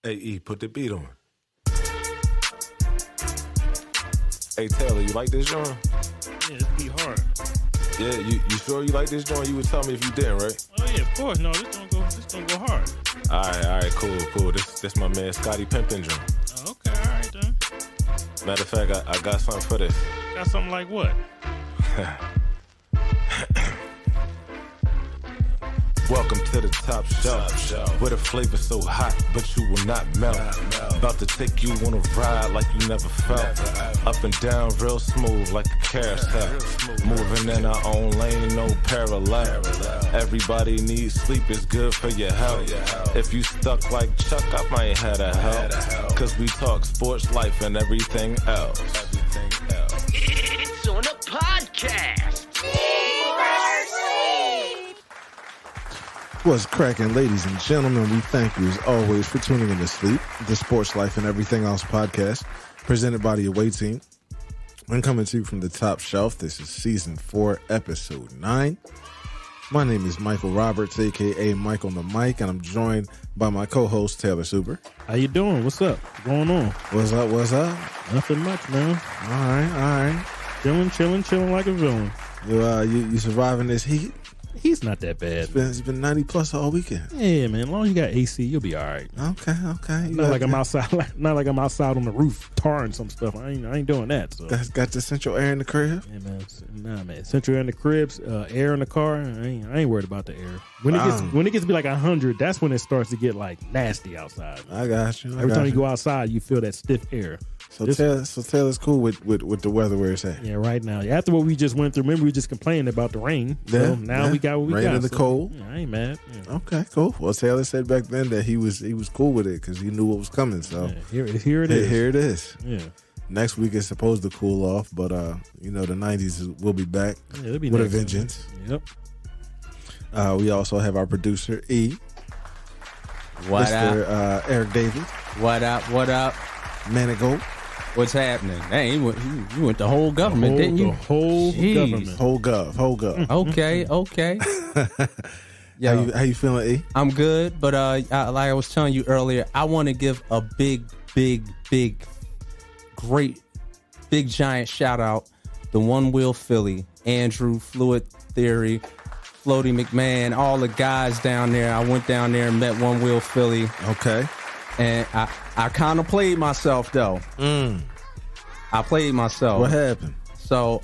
Hey, E, put the beat on. Hey, Taylor, you like this joint? Yeah, this beat hard. Yeah, you sure you like this joint? You would tell me if you didn't, right? Oh yeah, of course. No, this gonna go hard. All right, cool. This my man Scotty Pimpin' joint. Oh, okay, all right then. Matter of fact, I got something for this. Got something like what? Welcome to the top shelf, where the flavor so hot, but you will not melt. About to take you on a ride like you never felt. Up and down real smooth like a carousel. Moving in our own lane, no parallel. Everybody needs sleep, it's good for your health. If you stuck like Chuck, I might have to help. Cause we talk sports, life, and everything else. It's on a podcast. What's cracking, ladies and gentlemen? We thank you as always for tuning in to Sleep, the Sports Life and Everything Else podcast, presented by the Away Team. I'm coming to you from the top shelf. This is season 4, episode 9. My name is Michael Roberts, aka Mike on the mic, and I'm joined by my co-host Taylor Super. How you doing? What's up? What's going on? What's up? Nothing much, man. All right. Chilling like a villain. You surviving this heat? He's not that bad. It's been 90 plus all weekend. Yeah, man. As long as you got AC, you'll be all right. Okay. Not like I'm outside. Not like I'm outside on the roof tarring some stuff. I ain't doing that. So. Got the central air in the crib. Yeah, man. Nah, man. Central air in the cribs, air in the car. I ain't worried about the air. When it gets to be like 100, that's when it starts to get like nasty outside. I got you. Every time you go outside, you feel that stiff air. So Taylor's cool with the weather where it's at. Yeah, right now. After what we just went through, remember we just complained about the rain. So now we got what we got. Rain in the cold. Yeah, I ain't mad. Yeah. Okay, cool. Well, Taylor said back then that he was cool with it because he knew what was coming. So here it is. Here it is. Yeah. Next week is supposed to cool off, but the 90s will be back it'll be with a next vengeance. Yep. We also have our producer E. What Mr. up? Eric Davis. What up? Manigo. What's happening? Hey, you went the whole government, didn't you? The whole government. Whole gov. Okay. Yo, how you feeling, E? I'm good, but like I was telling you earlier, I want to give a big, giant shout out to One Wheel Philly, Andrew, Fluid Theory, Floaty McMahon, all the guys down there. I went down there and met One Wheel Philly. Okay. And I kind of played myself, though. I played myself. What happened? So,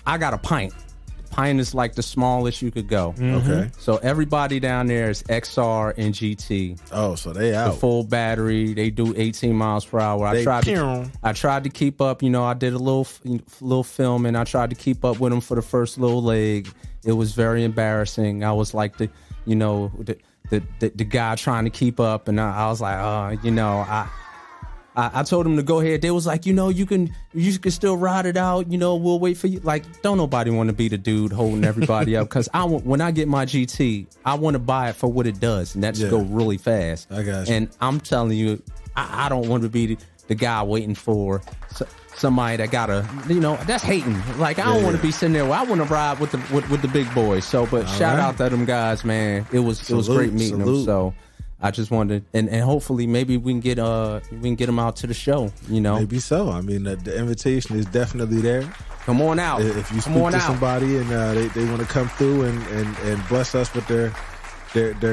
I got a pint. The pint is like the smallest you could go. Okay. So everybody down there is XR and GT. Oh, so they out. The full battery. They do 18 miles per hour. I tried to keep up. I did a little film, and I tried to keep up with them for the first little leg. It was very embarrassing. I was like the guy trying to keep up, and I was like, I told him to go ahead. They was like, you can still ride it out. We'll wait for you. Like, don't nobody want to be the dude holding everybody up, because when I get my GT, I want to buy it for what it does, and that's go really fast. I got you. And I'm telling you, I don't want to be the guy waiting for somebody that gotta, that's hating. Like, I don't want to be sitting there. Well, I want to ride with the big boys. So, but shout out to them guys, man. It was great meeting them. So, I just wanted, and hopefully maybe we can get them out to the show. Maybe so. I mean, the invitation is definitely there. Come on out. If you speak to somebody and they want to come through and bless us with their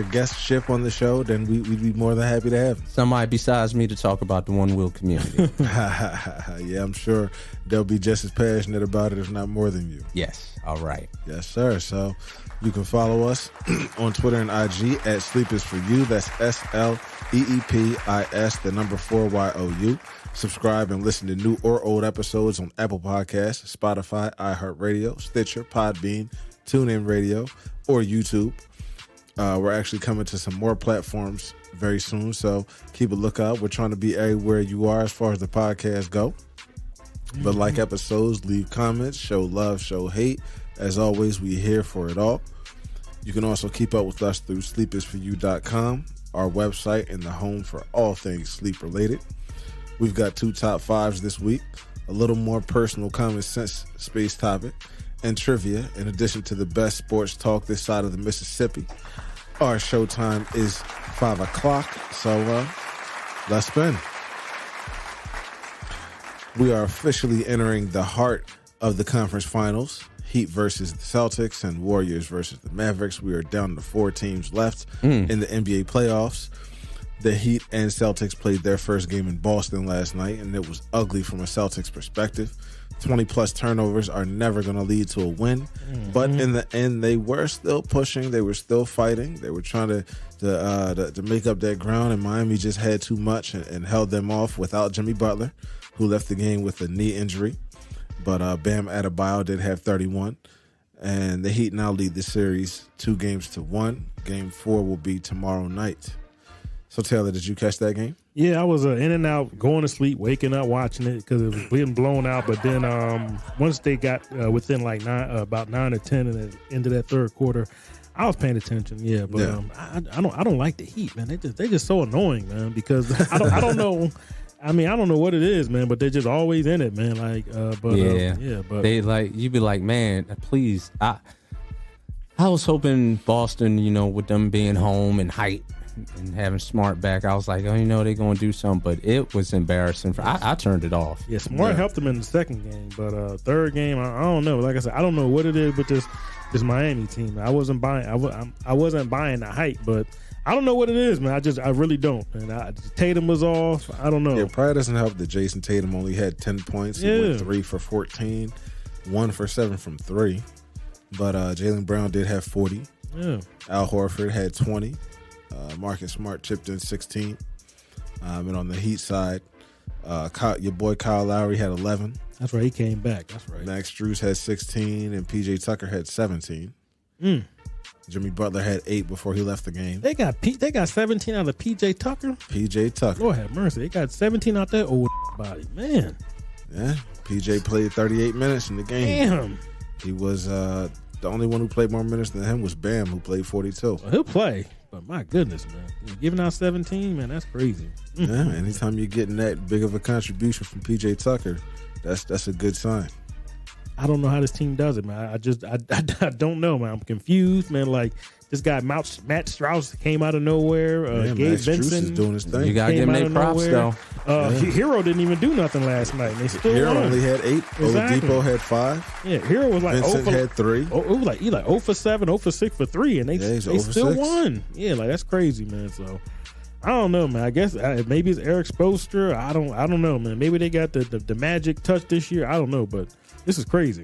guestship on the show, then we'd be more than happy to have them. Somebody besides me to talk about the One Wheel community. Yeah, I'm sure they'll be just as passionate about it, if not more than you. Yes. All right. Yes, sir. So you can follow us on Twitter and IG at Sleep Is For You. That's S.L.E.E.P.I.S, the number 4YOU. Subscribe and listen to new or old episodes on Apple Podcasts, Spotify, iHeartRadio, Stitcher, Podbean, TuneIn Radio, or YouTube. We're actually coming to some more platforms very soon, so keep a lookout. We're trying to be everywhere you are as far as the podcast go. But like episodes, leave comments, show love, show hate. As always, we're here for it all. You can also keep up with us through sleepisforyou.com, our website and the home for all things sleep related. We've got 2 top 5s this week, a little more personal common sense space topic, and trivia, in addition to the best sports talk this side of the Mississippi. Our showtime is 5 o'clock, so Let's spin. We are officially entering the heart of the conference finals. Heat versus the Celtics and Warriors versus the Mavericks. We are down to 4 teams left in the NBA playoffs. The Heat and Celtics played their first game in Boston last night, and it was ugly from a Celtics perspective. 20-plus turnovers are never going to lead to a win. But in the end, they were still pushing. They were still fighting. They were trying to make up that ground, and Miami just had too much and held them off without Jimmy Butler, who left the game with a knee injury. But Bam Adebayo did have 31. And the Heat now lead the series 2-1. Game 4 will be tomorrow night. So, Taylor, did you catch that game? Yeah, I was in and out, going to sleep, waking up, watching it because it was being blown out. But then once they got within like about 9 or 10 in the end of that third quarter, I was paying attention. Yeah, but I don't like the Heat, man. They just so annoying, man. Because I don't know. I mean, I don't know what it is, man, but they're just always in it, man. Like, but they like you be like, man, please. I was hoping Boston, with them being home and height and having Smart back, I was like, they're going to do something, but it was embarrassing. I turned it off. Yeah, Smart helped them in the second game, but third game, I don't know. Like I said, I don't know what it is with this Miami team. I wasn't buying. I wasn't buying the hype, but. I don't know what it is, man. I really don't. And Tatum was off. I don't know. Yeah, it probably doesn't help that Jason Tatum only had 10 points. He went 3 for 14, 1 for 7 from 3. But Jaylen Brown did have 40. Yeah. Al Horford had 20. Marcus Smart chipped in 16. And on the Heat side, your boy Kyle Lowry had 11. That's right. He came back. That's right. Max Strus had 16, and P.J. Tucker had 17. Jimmy Butler had 8 before he left the game. They got 17 out of P.J. Tucker. P.J. Tucker. Lord have mercy. They got 17 out that old body, man. Yeah, P.J. played 38 minutes in the game. Damn. He was the only one who played more minutes than him was Bam, who played 42. Well, he'll play, but my goodness, man, giving out 17, man, that's crazy. Yeah, anytime you're getting that big of a contribution from P.J. Tucker, that's a good sign. I don't know how this team does it, man. I don't know, man. I'm confused, man. Like this guy Matt Strauss came out of nowhere. Gabe Matt Strus Benson is doing his thing. You gotta give him their props though. Hero didn't even do nothing last night. And they still Hero won. only had 8. Exactly. Oladipo had 5. Yeah, Hero was like Vincent had 3. Oh, it was like 0 for 7, 0 for 6 for 3, and they still won. Yeah, like that's crazy, man. So I don't know, man. I guess maybe it's Eric Spoelstra. I don't know, man. Maybe they got the magic touch this year. I don't know, but this is crazy.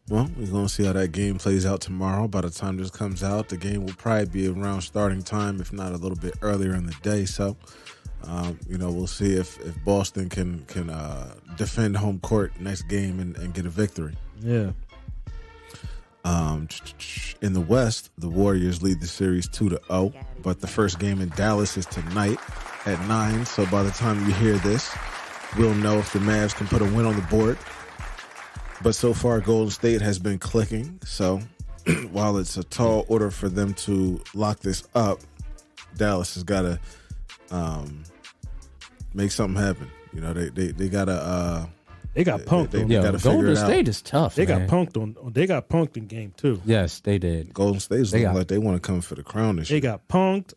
Well, we're going to see how that game plays out tomorrow. By the time this comes out, the game will probably be around starting time, if not a little bit earlier in the day. So, we'll see if Boston can defend home court next game and get a victory. Yeah. In the West, the Warriors lead the series 2-0, but the first game in Dallas is tonight at 9. So by the time you hear this, we'll know if the Mavs can put a win on the board. But so far, Golden State has been clicking. So while it's a tall order for them to lock this up, Dallas has got to make something happen. They got to. They got punked. Golden State is tough. They got punked They got punked in game 2. Yes, they did. Golden State's looking like they want to come for the crown this year. They got punked.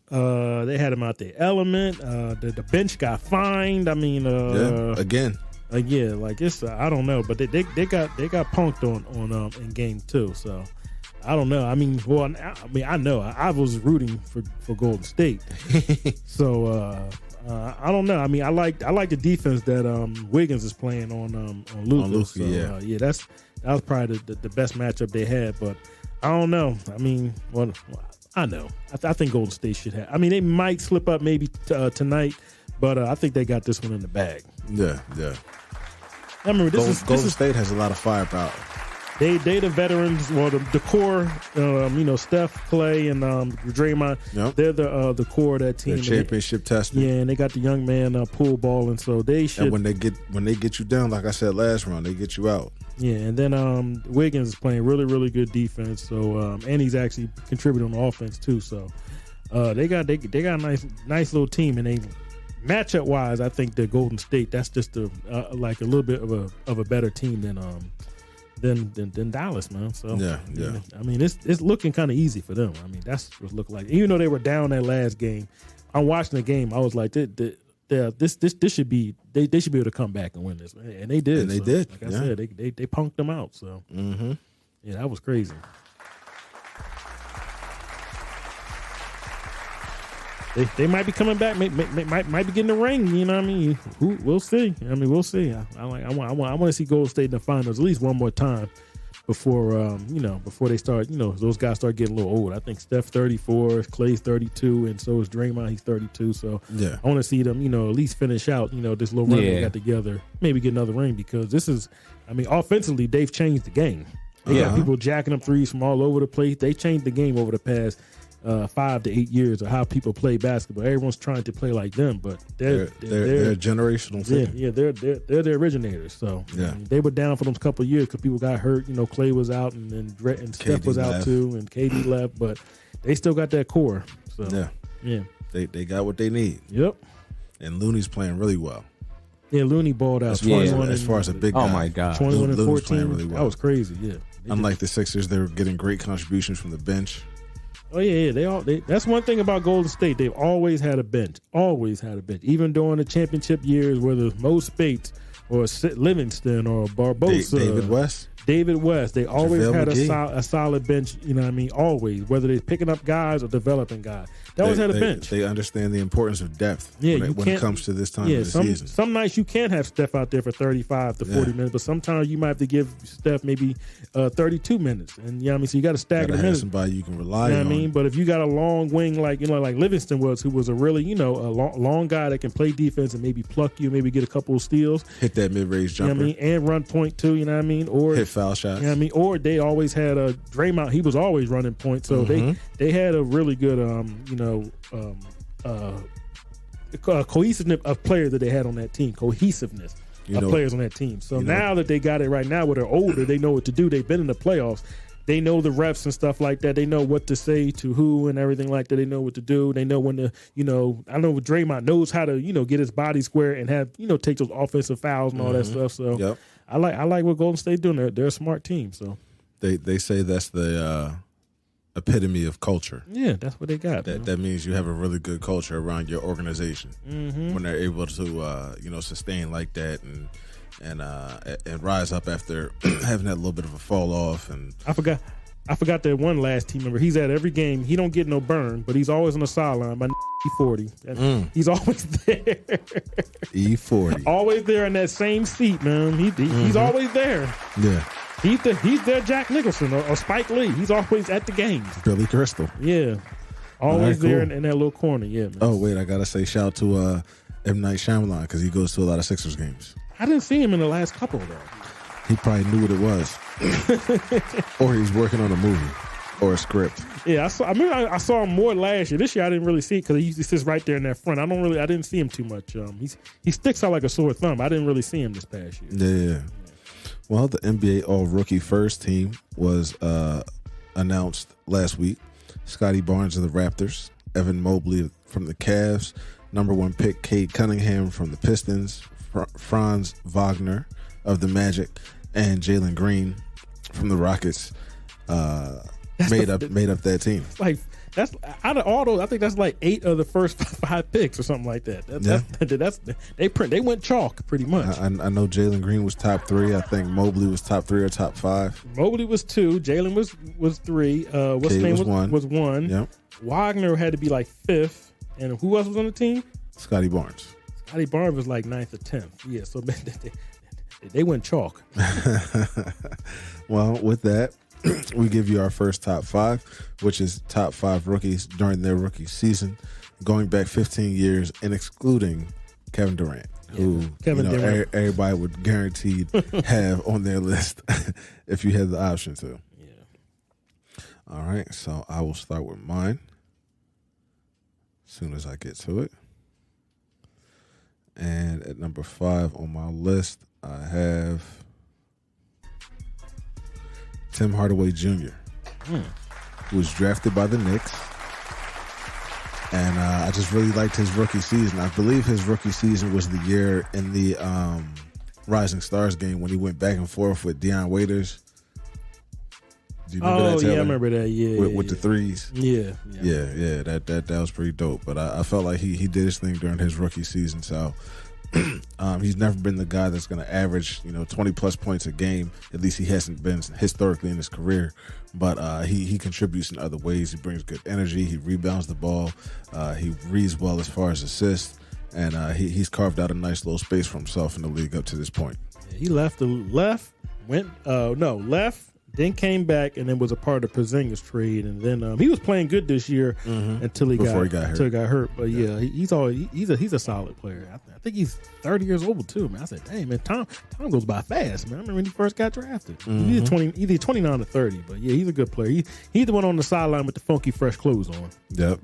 They had them out their element. The bench got fined. I mean, again. Yeah, like it's I don't know, but they got punked on in game 2. So I don't know. I mean, I know I was rooting for Golden State. So I don't know. I mean, I like the defense that Wiggins is playing on Luka. So, that was probably the best matchup they had. But I don't know. I mean, I know. I think Golden State should have. I mean, they might slip up maybe tonight, but I think they got this one in the bag. Yeah. I remember Golden State has a lot of firepower. They the veterans. Well, the core, Steph, Clay, and Draymond. Yep. They're the core of that team. They're championship tested. Yeah, and they got the young man pool ball, and so they should. And when they get you down, like I said last round, they get you out. Yeah, and then Wiggins is playing really, really good defense. So and he's actually contributing on offense too. So they got a nice little team, and they. Matchup wise, I think the Golden State that's just like a little bit of a better team than Dallas, man. So yeah. I mean, it's looking kind of easy for them. I mean, that's what it looked like. Even though they were down that last game, I'm watching the game. I was like, this should be they should be able to come back and win this, and they did. And they did. Like I said, they punked them out. So yeah, that was crazy. They might be coming back. Might be getting the ring. You know what I mean? We'll see. I mean, we'll see. I want to see Golden State in the finals at least one more time before before they start. Those guys start getting a little old. I think Steph 34, Clay's 32, and so is Draymond. He's 32. So yeah, I want to see them. At least finish out. This little run they got together. Maybe get another ring because this is. I mean, offensively, they've changed the game. They got people jacking up threes from all over the place. They changed the game over the past 5 to 8 years of how people play basketball. Everyone's trying to play like them, but they're a generational thing. Yeah, they're the originators. So yeah, I mean, they were down for them a couple of years because people got hurt. Clay was out, and Steph was out too, and KD left, but they still got that core. So yeah, they got what they need. Yep. And Looney's playing really well. Yeah, Looney balled out. As far as a big guy. Oh my God, 21 and 14. Really well. That was crazy. Yeah. Unlike the Sixers, they were getting great contributions from the bench. Oh yeah. That's one thing about Golden State. They've always had a bench. Always had a bench. Even during the championship years, whether Mo Spates or Livingston or Barbosa, David West, they always JaVale had a solid bench. You know what I mean? Always, whether they're picking up guys or developing guys, they always had a bench. They understand the importance of depth. When it comes to this time of the season. Some nights you can't have Steph out there for 35 to 40 minutes, but sometimes you might have to give Steph maybe 32 minutes, and you know what I mean. So you got to stagger the minutes. Somebody you can rely on. You know what I mean? But if you got a long wing like Livingston was, who was a really a long guy that can play defense and maybe pluck you, maybe get a couple of steals, hit that mid-range jumper, you know what I mean, and run point too. You know what I mean? Or hit foul shots. You know what I mean? Or they always had a Draymond. He was always running point, so they had a really good cohesiveness of players that they had on that team. Cohesiveness of players on that team. So now that they got it right now, where they're older, they know what to do. They've been in the playoffs. They know the reps and stuff like that. They know what to say to who and everything like that. They know what to do. They know when to, I know Draymond knows how to, get his body square and have, take those offensive fouls and all that stuff. So I like what Golden State doing. They're a smart team. So they say that's the epitome of culture. Yeah, that's what they got. That means you have a really good culture around your organization when they're able to sustain like that and rise up after having that little bit of a fall off. And I forgot that one last team member. He's at every game. He don't get no burn, but he's always on the sideline. My E40. He's always there. E40. Always there in that same seat, man. He's always there. Yeah. He's their Jack Nicholson or Spike Lee. He's always at the games. Billy Crystal. Yeah. Always there in that little corner. Yeah, man. Oh, wait. I got to say shout out to M. Night Shyamalan because he goes to a lot of Sixers games. I didn't see him in the last couple, though. He probably knew what it was. Or he's working on a movie or a script. Yeah, I saw him more last year. This year I didn't really see it because he usually sits right there in that front. I didn't see him too much. He sticks out like a sore thumb. I didn't really see him this past year. Yeah. Well, the NBA All-Rookie First Team was announced last week. Scotty Barnes of the Raptors, Evan Mobley from the Cavs, number 1 pick Cade Cunningham from the Pistons, Franz Wagner of the Magic, and Jalen Green from the Rockets made up that team. Like that's out of all those, I think that's like 8 of the first 5 picks or something like that. They went chalk pretty much. I know Jalen Green was top 3. I think Mobley was top 3 or top 5. Mobley was 2. Jalen was 3. What's his name was 1. Yep. Wagner had to be like 5th, and who else was on the team? Scotty Barnes. Scotty Barnes was like 9th or 10th. Yeah, so they went chalk. Well, with that, we give you our first top 5, which is top 5 rookies during their rookie season, going back 15 years and excluding Kevin Durant, who Durant. Everybody would guaranteed have on their list if you had the option to. Yeah. All right, so I will start with mine as soon as I get to it. And at number 5 on my list, I have Tim Hardaway Jr., who was drafted by the Knicks. And I just really liked his rookie season. I believe his rookie season was the year in the Rising Stars game when he went back and forth with Deion Waiters. Do you remember that, Taylor? Yeah, I remember that. Yeah, with the threes. Yeah. That was pretty dope. But I felt like he did his thing during his rookie season. So he's never been the guy that's going to average 20 plus points a game. At least he hasn't been historically in his career. But he contributes in other ways. He brings good energy. He rebounds the ball. He reads well as far as assists, and he's carved out a nice little space for himself in the league up to this point. Yeah, he left, then came back, and then was a part of the Porzingis trade, and then he was playing good this year until he got hurt. But he's a solid player. I think he's 30 years old too, man. I said, dang, man, time goes by fast, man. I remember when he first got drafted. Either 29 or 30, but yeah, he's a good player. He's the one on the sideline with the funky fresh clothes on. Yep.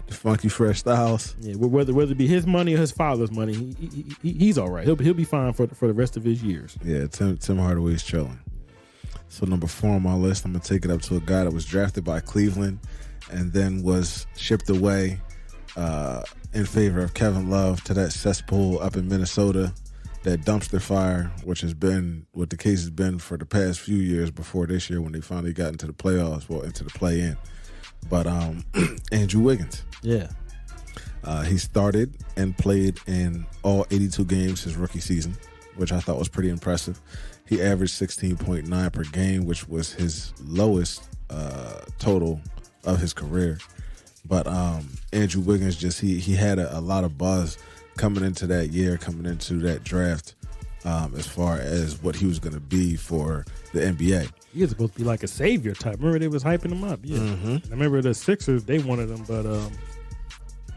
The funky fresh styles. Yeah, whether it be his money or his father's money, he's all right. He'll be fine for the rest of his years. Yeah, Tim Hardaway's chilling. So number 4 on my list, I'm gonna take it up to a guy that was drafted by Cleveland and then was shipped away in favor of Kevin Love to that cesspool up in Minnesota, that dumpster fire, which has been what the case has been for the past few years before this year when they finally got into the playoffs, into the play-in. But Andrew Wiggins. Yeah. He started and played in all 82 games his rookie season, which I thought was pretty impressive. He averaged 16.9 per game, which was his lowest total of his career. But Andrew Wiggins he had a lot of buzz coming into that year, coming into that draft, as far as what he was going to be for the NBA. He was supposed to be like a savior type. Remember they was hyping him up. Yeah, I remember the Sixers, they wanted him, but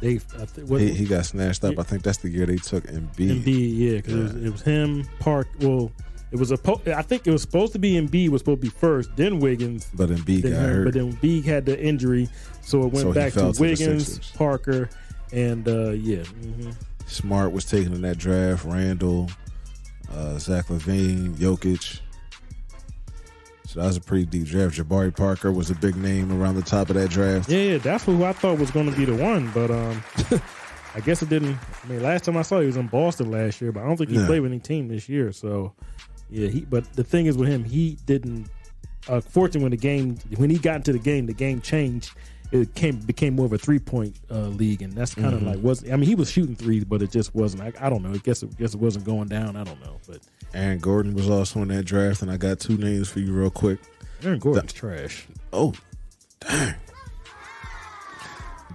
he got snatched up. I think that's the year they took Embiid. Yeah, because it was him, Park. Well, I think it was supposed to be Embiid was supposed to be first, then Wiggins. But Embiid got hurt. But then Embiid had the injury, so it went back to Wiggins, Parker, and Smart was taken in that draft. Randall, Zach LaVine, Jokic. So that was a pretty deep draft. Jabari Parker was a big name around the top of that draft. Yeah, that's who I thought was going to be the one, but I guess it didn't. I mean, last time I saw he was in Boston last year, but I don't think he played with any team this year. So, yeah, but the thing is with him, he didn't. Fortunately, when he got into the game changed. It became more of a 3-point league, and that's kind of like he was shooting threes, but it just wasn't. I don't know. I guess it wasn't going down. I don't know, but Aaron Gordon was also in that draft, and I got 2 names for you real quick. Aaron Gordon's trash. Oh, dang.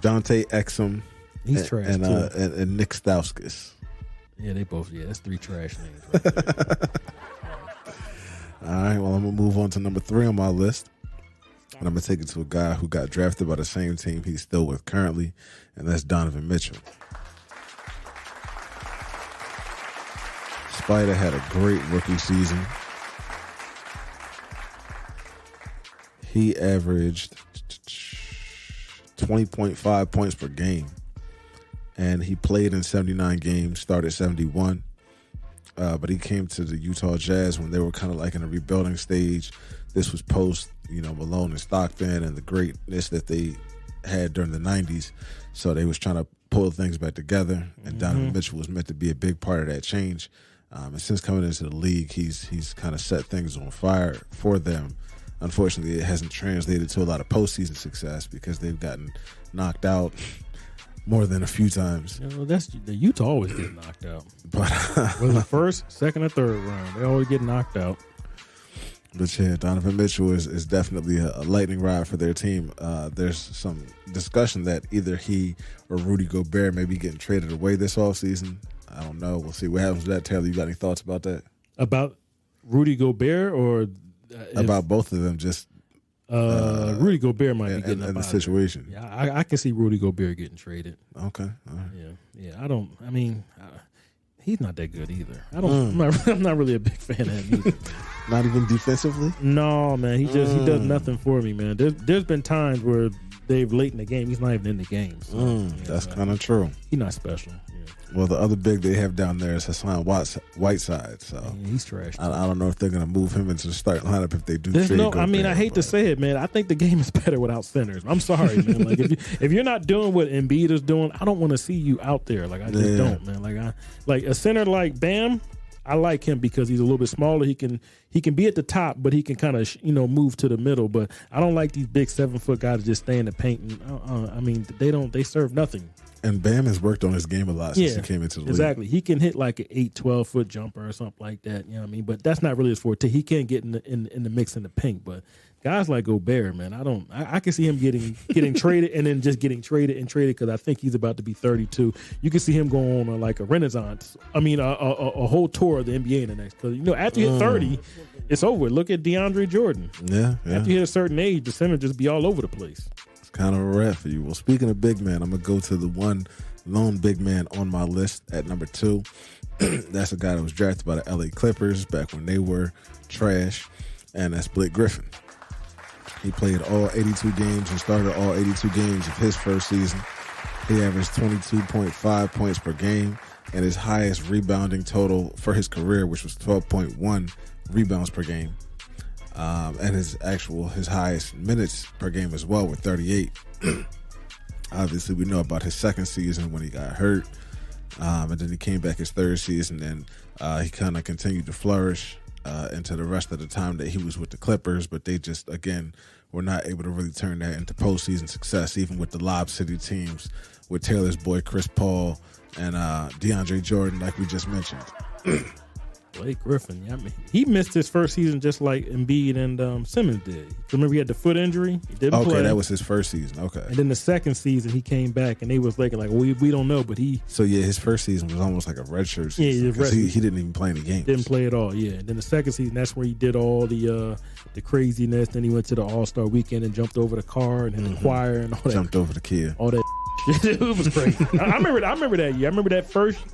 Dante Exum. He's trash too. And Nick Stauskas. Yeah, they both. Yeah, that's 3 trash names. Right there. All right. Well, I'm gonna move on to number 3 on my list. And I'm going to take it to a guy who got drafted by the same team he's still with currently, and that's Donovan Mitchell. Spider had a great rookie season. He averaged 20.5 points per game, and he played in 79 games, started 71. But he came to the Utah Jazz when they were kind of like in a rebuilding stage. This was post, Malone and Stockton and the greatness that they had during the 90s. So they was trying to pull things back together, and Donovan Mitchell was meant to be a big part of that change. And since coming into the league, he's kind of set things on fire for them. Unfortunately, it hasn't translated to a lot of postseason success because they've gotten knocked out more than a few times. That's the Utah always get knocked out. But whether the first, second, or third round, they always get knocked out. But yeah, Donovan Mitchell is definitely a lightning rod for their team. There's some discussion that either he or Rudy Gobert may be getting traded away this offseason. I don't know. We'll see what happens with that. Taylor, you got any thoughts about that? About Rudy Gobert or about both of them? Just Rudy Gobert might be getting up in the out situation. Of yeah, I can see Rudy Gobert getting traded. Okay. All right. Yeah. He's not that good either. I'm not really a big fan of him either. Not even defensively? No, man. He does nothing for me, man. There's been times where they've late in the game. He's not even in the game. So, that's kind of true. He's not special. Yeah. Well, the other big they have down there is Hassan Whiteside. So yeah, he's trash. I don't know if they're going to move him into the starting lineup if they do. I hate to say it, man. I think the game is better without centers. I'm sorry, man. Like if you're not doing what Embiid is doing, I don't want to see you out there. Like I just don't, man. Like a center like Bam, I like him because he's a little bit smaller. He can be at the top, but he can kind of move to the middle. But I don't like these big 7-foot guys that just stay in the paint. And, I mean, they serve nothing. And Bam has worked on his game a lot since he came into the league. Exactly. He can hit like an 8-12-foot jumper or something like that. You know what I mean? But that's not really his forte. He can't get in the mix in the paint. But guys like Gobert, man, I can see him getting traded and then just getting traded because I think he's about to be 32. You can see him go on like a renaissance. I mean, a whole tour of the NBA in the next. Because after you hit 30, it's over. Look at DeAndre Jordan. Yeah. After you hit a certain age, the center just be all over the place. Kind of a wrap for you. Well, speaking of big man, I'm gonna go to the one lone big man on my list at number 2. That's a guy that was drafted by the L.A. Clippers back when they were trash, and that's Blake Griffin. He played all 82 games and started all 82 games of his first season. He averaged 22.5 points per game and his highest rebounding total for his career, which was 12.1 rebounds per game. And his highest minutes per game as well with 38. Obviously, we know about his second season when he got hurt, and then he came back his third season, and he kind of continued to flourish into the rest of the time that he was with the Clippers, but they just, again, were not able to really turn that into postseason success, even with the Lob City teams, with Taylor's boy Chris Paul and DeAndre Jordan, like we just mentioned. Blake Griffin, I mean, he missed his first season just like Embiid and Simmons did. Remember, he had the foot injury. He didn't play. Okay, that was his first season. Okay, and then the second season he came back, and they was like, we don't know, but he. So yeah, his first season was almost like a redshirt season. Yeah, he didn't even play any games. Didn't play at all. Yeah, and then the second season, that's where he did all the craziness. Then he went to the All-Star weekend and jumped over the car and hit the choir and all that. Jumped over the kid. All that. It was crazy. I remember that year. I remember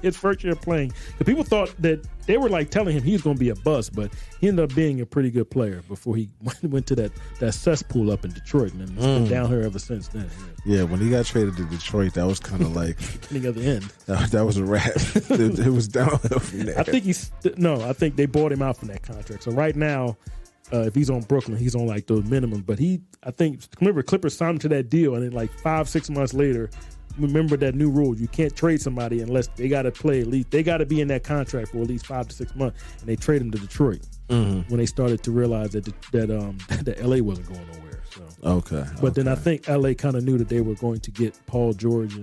his first year playing. The people thought that they were like telling him he was going to be a bust, but he ended up being a pretty good player before he went to that cesspool up in Detroit, and it's been down here ever since then. Yeah, when he got traded to Detroit, that was kind of like beginning of the end. That was a wrap. It was downhill from there. I think they bought him out from that contract. So right now, if he's on Brooklyn, he's on like the minimum. But remember, Clippers signed him to that deal, and then like 5-6 months later, remember that new rule: you can't trade somebody unless they got to play they got to be in that contract for at least 5 to 6 months. And they traded him to Detroit when they started to realize that LA wasn't going nowhere. So okay, but then I think LA kind of knew that they were going to get Paul George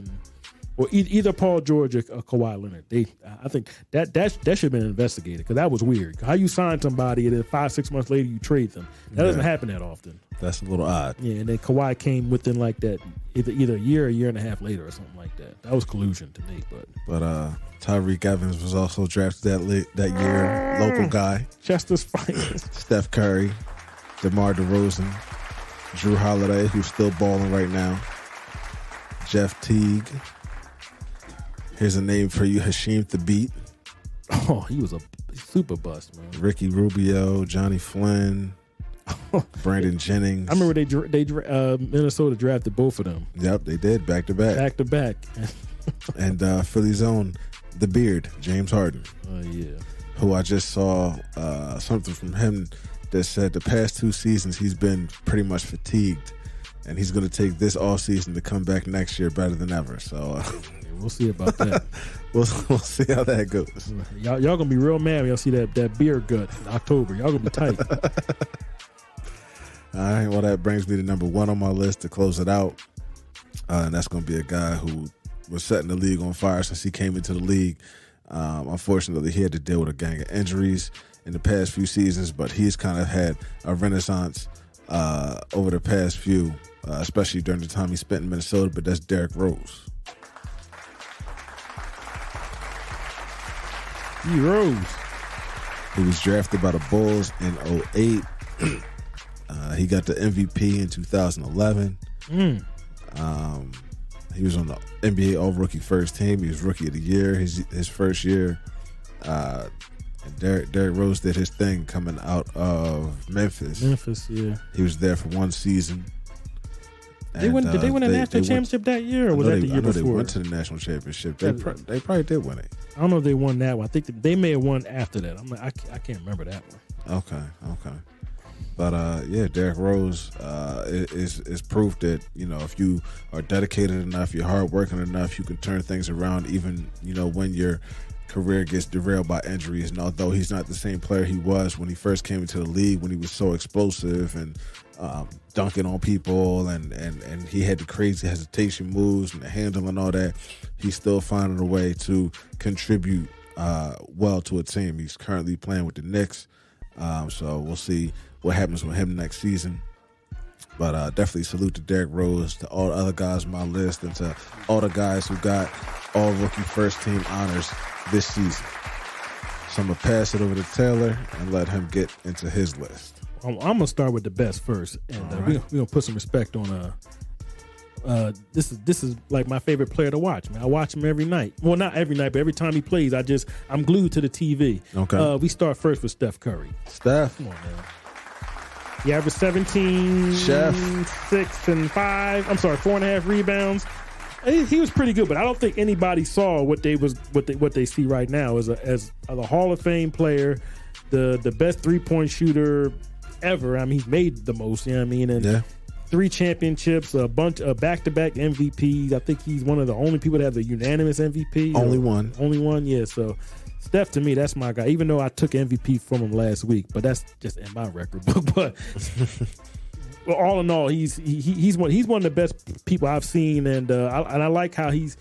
or either Paul George or Kawhi Leonard. I think that should have been investigated because that was weird. How you sign somebody and then 5-6 months later you trade them? That doesn't happen that often. That's a little odd. Yeah, and then Kawhi came within like that either a year and a half later or something like that. That was collusion to me. But Tyreek Evans was also drafted that year. Local guy. Chester's finest. Steph Curry, DeMar DeRozan, Drew Holiday, who's still balling right now. Jeff Teague. Here's a name for you, Hasheem Thabeet. Oh, he was a super bust, man. Ricky Rubio, Johnny Flynn, Brandon Jennings. I remember they Minnesota drafted both of them. Yep, they did, back to back. Back to back. And Philly's own, the Beard, James Harden. Oh, yeah. Who I just saw something from him that said the past 2 seasons he's been pretty much fatigued. And he's going to take this all season to come back next year better than ever. So we'll see about that. we'll see how that goes. Y'all gonna be real mad when y'all see that beer gut in October. Y'all gonna be tight. All right. Well, that brings me to number 1 on my list to close it out, and that's gonna be a guy who was setting the league on fire since he came into the league. Unfortunately, he had to deal with a gang of injuries in the past few seasons, but he's kind of had a renaissance over the past few. Especially during the time he spent in Minnesota, but that's Derrick Rose. He was drafted by the Bulls in 2008. He got the MVP in 2011. He was on the NBA All-Rookie First Team. He was Rookie of the Year his first year. And Derrick Rose did his thing coming out of Memphis. Yeah. He was there for 1 season. Did they win a national championship that year, or was that the year before? They went to the national championship. They probably did win it. I don't know if they won that one. I think they may have won after that. I can't remember that one. Okay. But yeah, Derrick Rose is proof that if you are dedicated enough, you're hardworking enough, you can turn things around. Even when you're career gets derailed by injuries. And although he's not the same player he was when he first came into the league, when he was so explosive and dunking on people, and he had the crazy hesitation moves and the handle and all that, he's still finding a way to contribute well to a team. He's currently playing with the Knicks, so we'll see what happens with him next season. But definitely salute to Derrick Rose, to all the other guys on my list, and to all the guys who got all rookie first team honors this season. So I'm going to pass it over to Taylor and let him get into his list. I'm going to start with the best first, and we're going to put some respect on this is like my favorite player to watch, man. I watch him every night. Well, not every night, but every time he plays, I'm glued to the TV. Okay. We start first with Steph Curry. Steph. Come on, man. He averaged 17, Chef. 6 and 5. I'm sorry, 4.5 rebounds. He was pretty good, but I don't think anybody saw what they see right now as a Hall of Fame player, the best 3-point shooter ever. I mean, he's made the most. You know what I mean? And 3 championships, a back-to-back MVPs. I think he's one of the only people that have the unanimous MVP. Only one. Yeah. So Steph, to me, that's my guy. Even though I took MVP from him last week, but that's just in my record book. But well, all in all, he's one of the best people I've seen, and I like how he's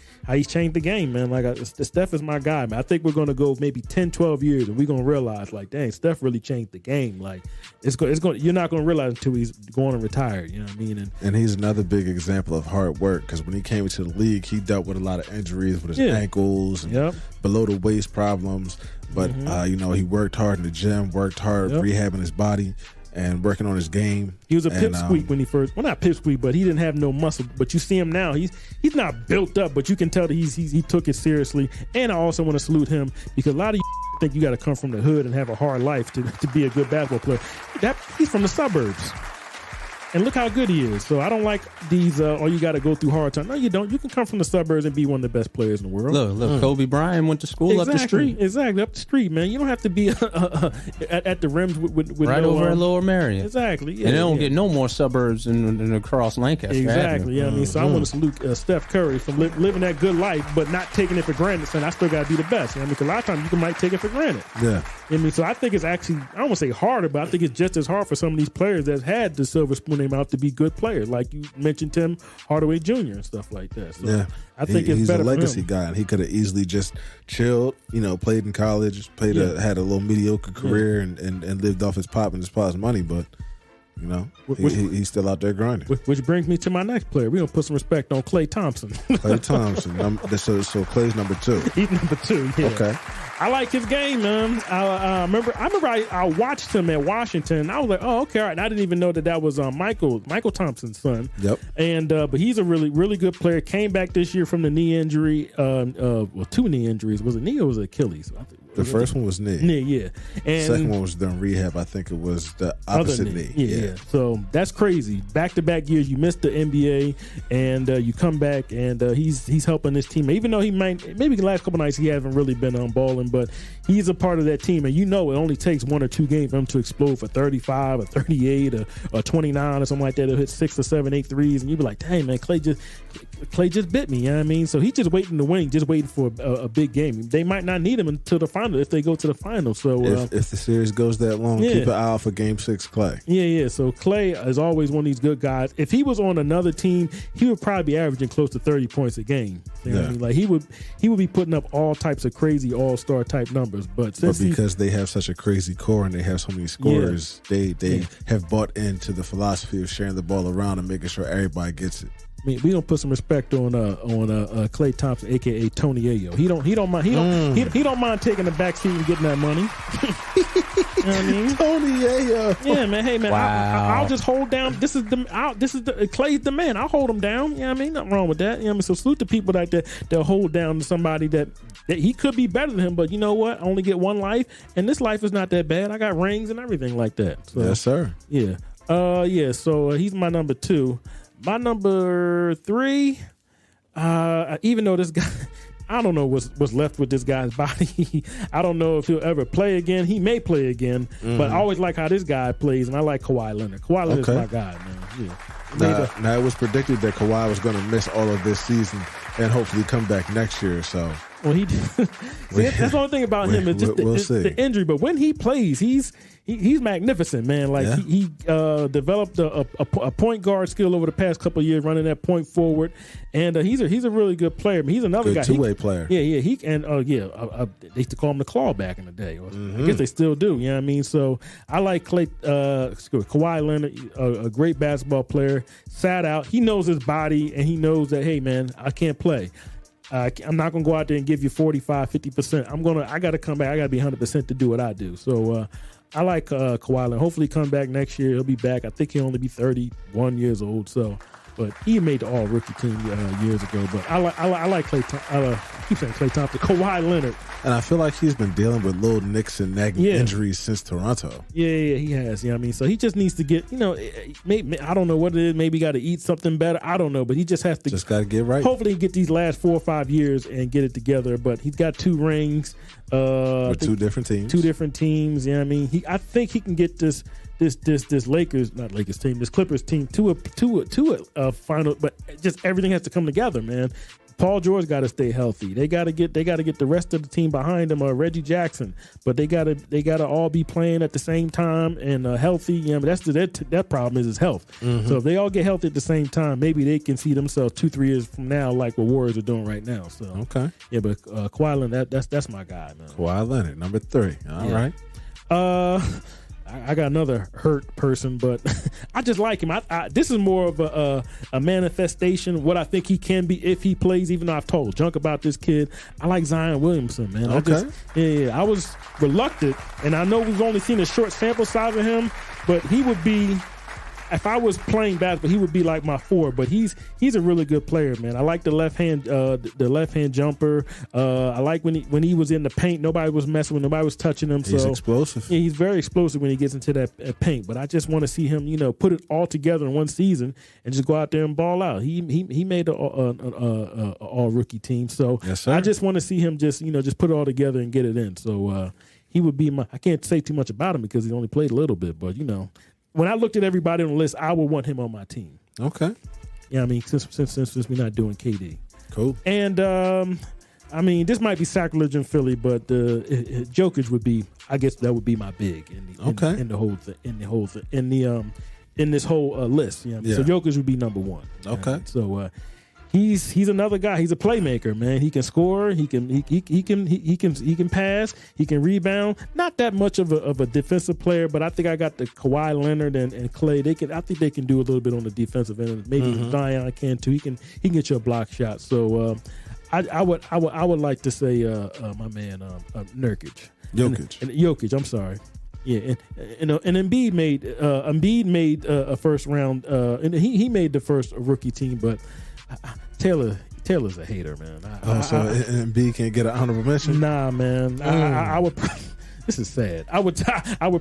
changed the game, man. Like Steph is my guy, man. I think we're gonna go maybe 10, 12 years, and we're gonna realize, like, dang, Steph really changed the game. Like it's going. You're not gonna realize until he's going and retired. You know what I mean? And he's another big example of hard work, because when he came into the league, he dealt with a lot of injuries with his ankles and below the waist problems. But he worked hard in the gym, worked hard rehabbing his body and working on his game. He was a pipsqueak when he first, well, not pipsqueak, but he didn't have no muscle. But you see him now, he's not built up, but you can tell that he took it seriously. And I also want to salute him, because a lot of you think you got to come from the hood and have a hard life to be a good basketball player. He's from the suburbs. And look how good he is. So I don't like these, you got to go through hard times. No, you don't. You can come from the suburbs and be one of the best players in the world. Look, Kobe Bryant went to school up the street. Exactly, up the street, man. You don't have to be at the rims with right over at Lower Marion. Exactly. Yeah, and they don't get no more suburbs in across Lancaster. Exactly. Yeah, I mean, so I want to salute Steph Curry for living that good life, but not taking it for granted, saying I still got to be the best. You know, because a lot of times you might take it for granted. Yeah. I mean, so I think it's actually, I don't want to say harder, but I think it's just as hard for some of these players that had the silver spoon in their mouth to be good players, like you mentioned Tim Hardaway Jr. and stuff like that. So I think he's better a legacy for him. guy, and he could have easily just chilled, played in college, had a little mediocre career, and lived off his pop and his pop's money, but he's still out there grinding. Which brings me to my next player. We're going to put some respect on Klay Thompson. Klay Thompson. So Klay's number 2. He's number 2, yeah. Okay. I like his game, man. I remember I watched him at Washington, and I was like, oh, okay, all right. And I didn't even know that was Michael Thompson's son. Yep. And but he's a really, really good player. Came back this year from the knee injury. 2 knee injuries. Was it knee or was it Achilles? The first one was knee. Knee, yeah. And second one was done rehab. I think it was the opposite knee. Yeah. So that's crazy. Back-to-back years, you missed the NBA, and you come back, and he's helping this team. Even though maybe the last couple nights he hasn't really been balling, but he's a part of that team. And it only takes 1 or 2 games for him to explode for 35 or 38 or 29 or something like that. He'll hit 6 or 7, 8 threes, and you'll be like, dang, man, Klay just bit me. You know what I mean? So he's just waiting to win, just waiting for a big game. They might not need him until the final if they go to the final. So if the series goes that long, keep an eye out for Game 6, Klay. Yeah. So Klay is always one of these good guys. If he was on another team, he would probably be averaging close to 30 points a game. You know what I mean? Like he would be putting up all types of crazy all-star type numbers. But because they have such a ccrazy core and they have so many scorers, they have bought into the philosophy of sharing the ball around and making sure everybody gets it. I mean, we don't put some respect on Klay Thompson, aka Tony Ayo. He don't mind taking the back seat and getting that money. You know what I mean? Tony Ayo. Yeah, man. Hey, man. Wow. I'll just hold down. Klay's the man. I'll hold him down. You know what I mean? Nothing wrong with that. You know what I mean? So salute the people that hold down to somebody that he could be better than him, but you know what? I only get one life, and this life is not that bad. I got rings and everything like that. So, yes, sir. Yeah. So he's my number 2. My number 3, even though this guy, I don't know what's left with this guy's body. I don't know if he'll ever play again. He may play again, but I always like how this guy plays, and I like Kawhi Leonard. Kawhi Leonard's my guy, man. Yeah. Now, it was predicted that Kawhi was going to miss all of this season and hopefully come back next year. So Well, that's the only thing about him is just the injury. But when he plays, he's magnificent, man. Like he developed a point guard skill over the past couple of years, running that point forward, and he's a really good player. I mean, he's another guy, two-way player. Yeah. They used to call him the Claw back in the day. I guess they still do. You know what I mean? So I like Kawhi Leonard, a great basketball player. Sat out. He knows his body, and he knows that, hey, man, I can't play. I'm not going to go out there and give you 45, 50%. I got to come back. I got to be 100% to do what I do. So I like Kawhi Leonard. Hopefully come back next year. He'll be back. I think he'll only be 31 years old. So, but he made the all-rookie team years ago. But I like Klay Thompson, Kawhi Leonard. And I feel like he's been dealing with little nicks and nagging injuries since Toronto. Yeah, he has. You know what I mean? So he just needs to get, maybe, I don't know what it is. Maybe got to eat something better. I don't know. But he just has to. Just got to get right. Hopefully he get these last 4 or 5 years and get it together. But he's got 2 rings. With 2 different teams. 2 different teams. You know what I mean? I think he can get this Clippers team to a final. But just everything has to come together, man. Paul George got to stay healthy. They got to get the rest of the team behind him. Reggie Jackson, but they got to all be playing at the same time and healthy. You know, that problem is his health. Mm-hmm. So if they all get healthy at the same time, maybe they can see themselves 2-3 years from now, like what Warriors are doing right now. So okay, yeah, but Kawhi Leonard, that's my guy, man. Kawhi Leonard, number 3. All right. I got another hurt person, but I just like him. This is more of a manifestation of what I think he can be if he plays, even though I've told junk about this kid. I like Zion Williamson, man. Okay. I was reluctant, and I know we've only seen a short sample size of him, but he would be, if I was playing basketball, he would be like my 4. But he's a really good player, man. I like the left hand jumper. I like when he was in the paint, nobody was messing with him, nobody was touching him. He's explosive. Yeah, he's very explosive when he gets into that paint. But I just want to see him, put it all together in one season and just go out there and ball out. He made a all rookie team, so yes, sir. I just want to see him just put it all together and get it in. So he would be I can't say too much about him because he only played a little bit, but when I looked at everybody on the list, I would want him on my team. Okay. Yeah, I mean, since we're not doing KD. Cool. And I mean, this might be sacrilege in Philly, but Jokic would be. I guess that would be my big in this whole list. You know? Yeah. So Jokic would be number 1. Okay. Right? So he's another guy. He's a playmaker, man. He can score. He can pass. He can rebound. Not that much of a defensive player, but I think I got the Kawhi Leonard and Klay. I think they can do a little bit on the defensive end. Maybe Zion can too. He can get you a block shot. So I would like to say my man Nurkic. Jokic. I'm sorry. Yeah, and Embiid made a first round, and he made the first rookie team, but Taylor's a hater, man. So Embiid can't get an honorable mention? Nah, man. I would. This is sad. I would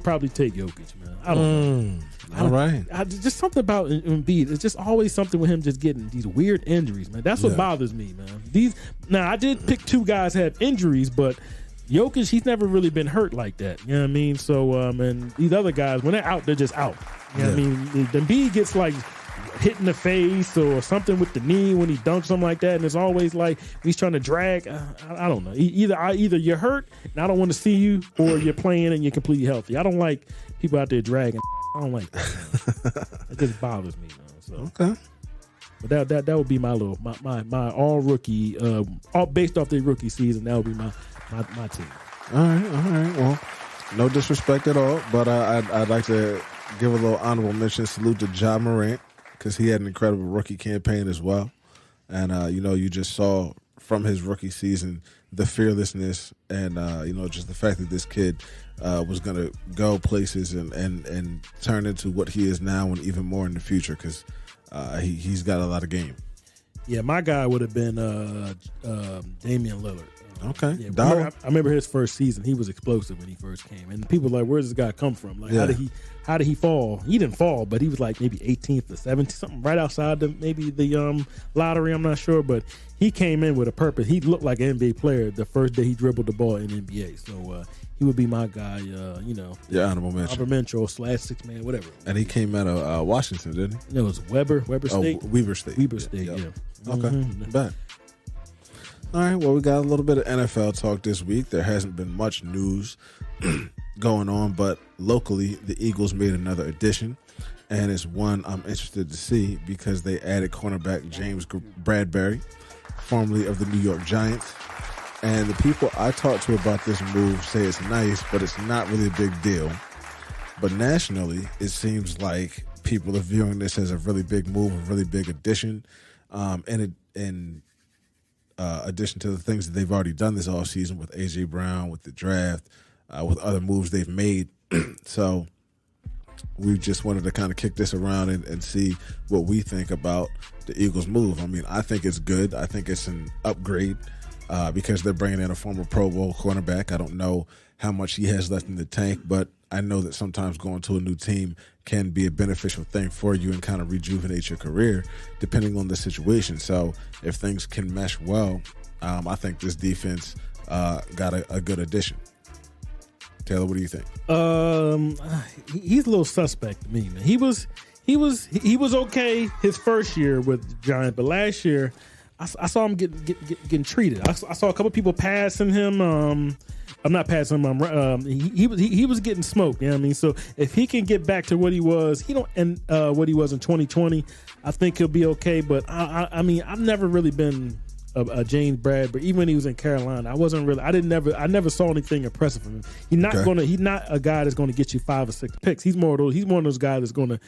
probably take Jokic, man. I don't know. All right. Just something about Embiid. It's just always something with him just getting these weird injuries, man. That's what bothers me, man. Now I did pick 2 guys that have injuries, but Jokic, he's never really been hurt like that. You know what I mean? So, and these other guys, when they're out, they're just out. You know what I mean? The Embiid gets like hit in the face or something with the knee when he dunks, something like that, and it's always like he's trying to drag. I don't know. Either you're hurt and I don't want to see you, or you're playing and you're completely healthy. I don't like people out there dragging. I don't like that. It just bothers me, man. So okay. But that would be my all rookie, all based off the rookie season. That would be my team. All right. Well, no disrespect at all, but I'd like to give a little honorable mention, salute to Ja Morant, because he had an incredible rookie campaign as well. And, you just saw from his rookie season the fearlessness and, just the fact that this kid was going to go places and turn into what he is now and even more in the future, because he's got a lot of game. Yeah, my guy would have been Damian Lillard. Okay. Yeah, I remember his first season. He was explosive when he first came, and people were like, "Where does this guy come from? Like, how did he fall? He didn't fall, but he was like maybe 18th or 17th, something right outside the lottery. I'm not sure, but he came in with a purpose. He looked like an NBA player the first day he dribbled the ball in the NBA. So he would be my guy. Yeah, honorable mention. /6-man, whatever. And he came out of Washington, didn't he? It was Weber State. Weber State. Weber State. Yeah. Okay. Bet. All right, well, we got a little bit of NFL talk this week. There hasn't been much news going on, but locally, the Eagles made another addition, and it's one I'm interested to see because they added cornerback James Bradbury, formerly of the New York Giants. And the people I talked to about this move say it's nice, but it's not really a big deal. But nationally, it seems like people are viewing this as a really big move, a really big addition, in addition to the things that they've already done this offseason with A.J. Brown, with the draft, with other moves they've made. So we just wanted to kind of kick this around and see what we think about the Eagles' move. I mean, I think it's good. I think it's an upgrade because they're bringing in a former Pro Bowl cornerback. I don't know how much he has left in the tank, but I know that sometimes going to a new team can be a beneficial thing for you and kind of rejuvenate your career depending on the situation. So if things can mesh well, I think this defense got a good addition. Taylor, what do you think? He's a little suspect to me, man. He was okay his first year with the Giants, but last year I saw him getting treated. I saw a couple people passing him. I'm not passing him. He was getting smoked. You know what I mean? So if he can get back to what he was, what he was in 2020, I think he'll be okay. But I mean, I've never really been a James Bradbury. Even when he was in Carolina, I never saw anything impressive from him. He's not a guy that's going to get you 5 or 6 picks. He's one of those guys that's going to,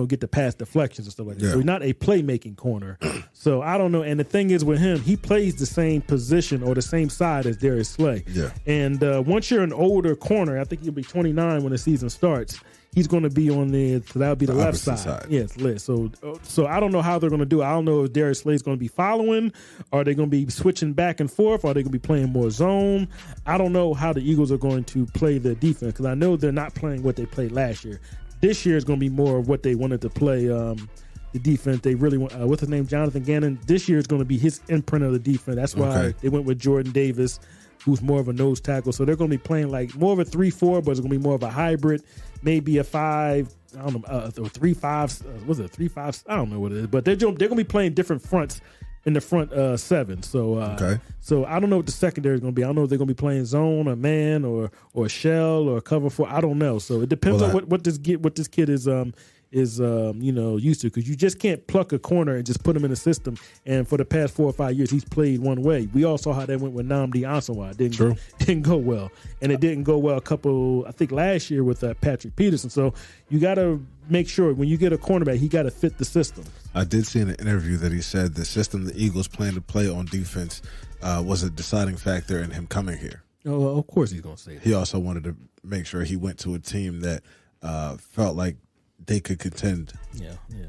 get the pass deflections and stuff like that. Yeah. So he's not a playmaking corner. So I don't know. And the thing is with him, he plays the same position or the same side as Darius Slay. Yeah. And once you're an older corner, I think he'll be 29 when the season starts. He's going to be on so that'll be the left side. Yeah, it's lit. So I don't know how they're going to do it. I don't know if Darius Slay's going to be following. Are they going to be switching back and forth? Are they going to be playing more zone? I don't know how the Eagles are going to play the defense because I know they're not playing what they played last year. This year is going to be more of what they wanted to play. The defense they really want. What's his name? Jonathan Gannon. This year is going to be his imprint of the defense. That's why they went with Jordan Davis, who's more of a nose tackle. So they're going to be playing like more of a 3-4, but it's going to be more of a hybrid, maybe a 5. I don't know, or 3-5. Was it 3-5? I don't know what it is, but they're going to be playing different fronts in the front 7. So so I don't know what the secondary is going to be. I don't know if they're going to be playing zone or man or shell or cover 4. I don't know. So it depends on what this kid is used to, because you just can't pluck a corner and just put him in a system. And for the past 4 or 5 years, he's played one way. We all saw how that went with Nnamdi Asomugha. It didn't go well, and it didn't go well I think last year with Patrick Peterson. So you got to make sure when you get a cornerback, he got to fit the system. I did see in an interview that he said the system the Eagles plan to play on defense was a deciding factor in him coming here. Oh, of course he's going to say that. He also wanted to make sure he went to a team that felt like they could contend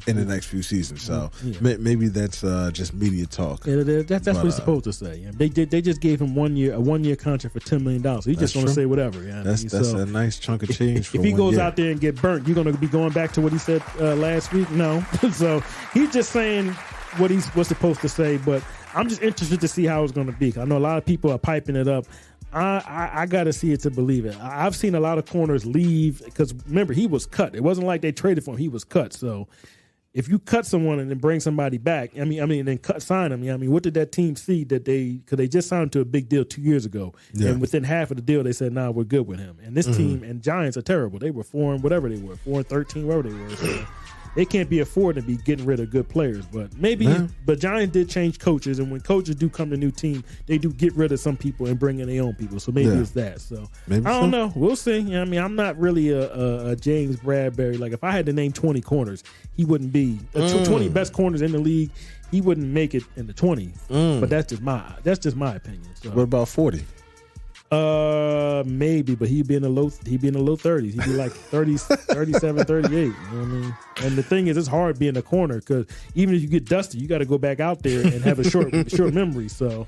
in the next few seasons. So maybe that's just media talk. Yeah, that's what he's supposed to say. They just gave him a 1-year contract for $10 million. So he's just going to say whatever. That's a nice chunk of change. If he goes out there and get burnt, you're going to be going back to what he said last week? No. So he's just saying what he was supposed to say. But I'm just interested to see how it's going to be. I know a lot of people are piping it up. I got to see it to believe it. I've seen a lot of corners leave because, remember, he was cut. It wasn't like they traded for him. He was cut. So if you cut someone and then bring somebody back, then sign him. What did that team see because they just signed him to a big deal 2 years ago. Yeah. And within half of the deal, they said, nah, we're good with him. And this team and Giants are terrible. They were 4-13, whatever they were. So they can't be affording to be getting rid of good players. But but Giants did change coaches, and when coaches do come to a new team, they do get rid of some people and bring in their own people. So maybe it's that. So I don't know. We'll see. I'm not really a James Bradbury. Like if I had to name 20 corners, he wouldn't be 20 best corners in the league. He wouldn't make it in the 20s. But that's just my opinion. So. What about 40? Maybe, but he'd be in the low 30s. He'd be like 30, 37, 38. You know what I mean? And the thing is, it's hard being a corner because even if you get dusted, you got to go back out there and have a short memory. So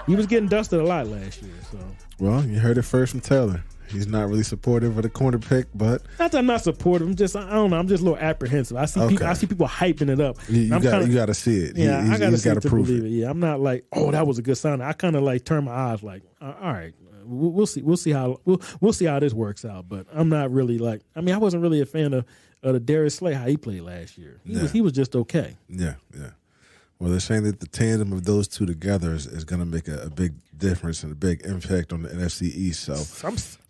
he was getting dusted a lot last year. So well, you heard it first from Taylor. He's not really supportive of the corner pick, but not that I'm not supportive. I don't know. I'm just a little apprehensive. I see people hyping it up. You got to see it. Yeah, I got to see it to believe it. Yeah, I'm not like, oh, that was a good sign. I kind of like turn my eyes like, all right. We'll see how this works out, but I'm not really like. I wasn't really a fan of the Darius Slay how he played last year. He was just okay. Yeah. Well, they're saying that the tandem of those two together is going to make a big difference and a big impact on the NFC East. So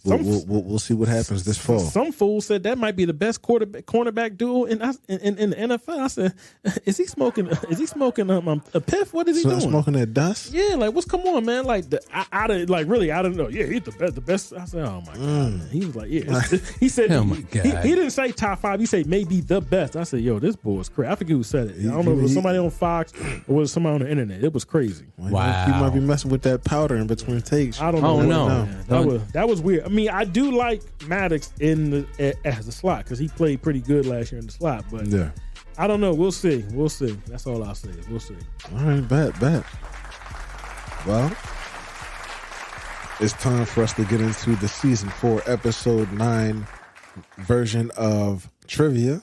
we'll see what happens this fall. Some fool said that might be the best cornerback duo in the NFL. I said, is he smoking? Is he smoking a piff? What is he doing? Smoking that dust? Yeah, like what's come on, man? Like I don't know. Yeah, he's the best. I said, oh my god. He was like, yeah. He said, oh my god. He didn't say top 5. He said maybe the best. I said, yo, this boy is crazy. I forget who said it. I don't know if it was somebody on Fox or was somebody on the internet. It was crazy. Wow. You might be messing with that powder in between takes. I don't know. Oh, no. That was weird. I mean, I do like Maddox as a slot because he played pretty good last year in the slot. But Yeah. I don't know. We'll see. That's all I'll say. We'll see. All right, bet. Well, it's time for us to get into the season 4, episode 9 version of trivia.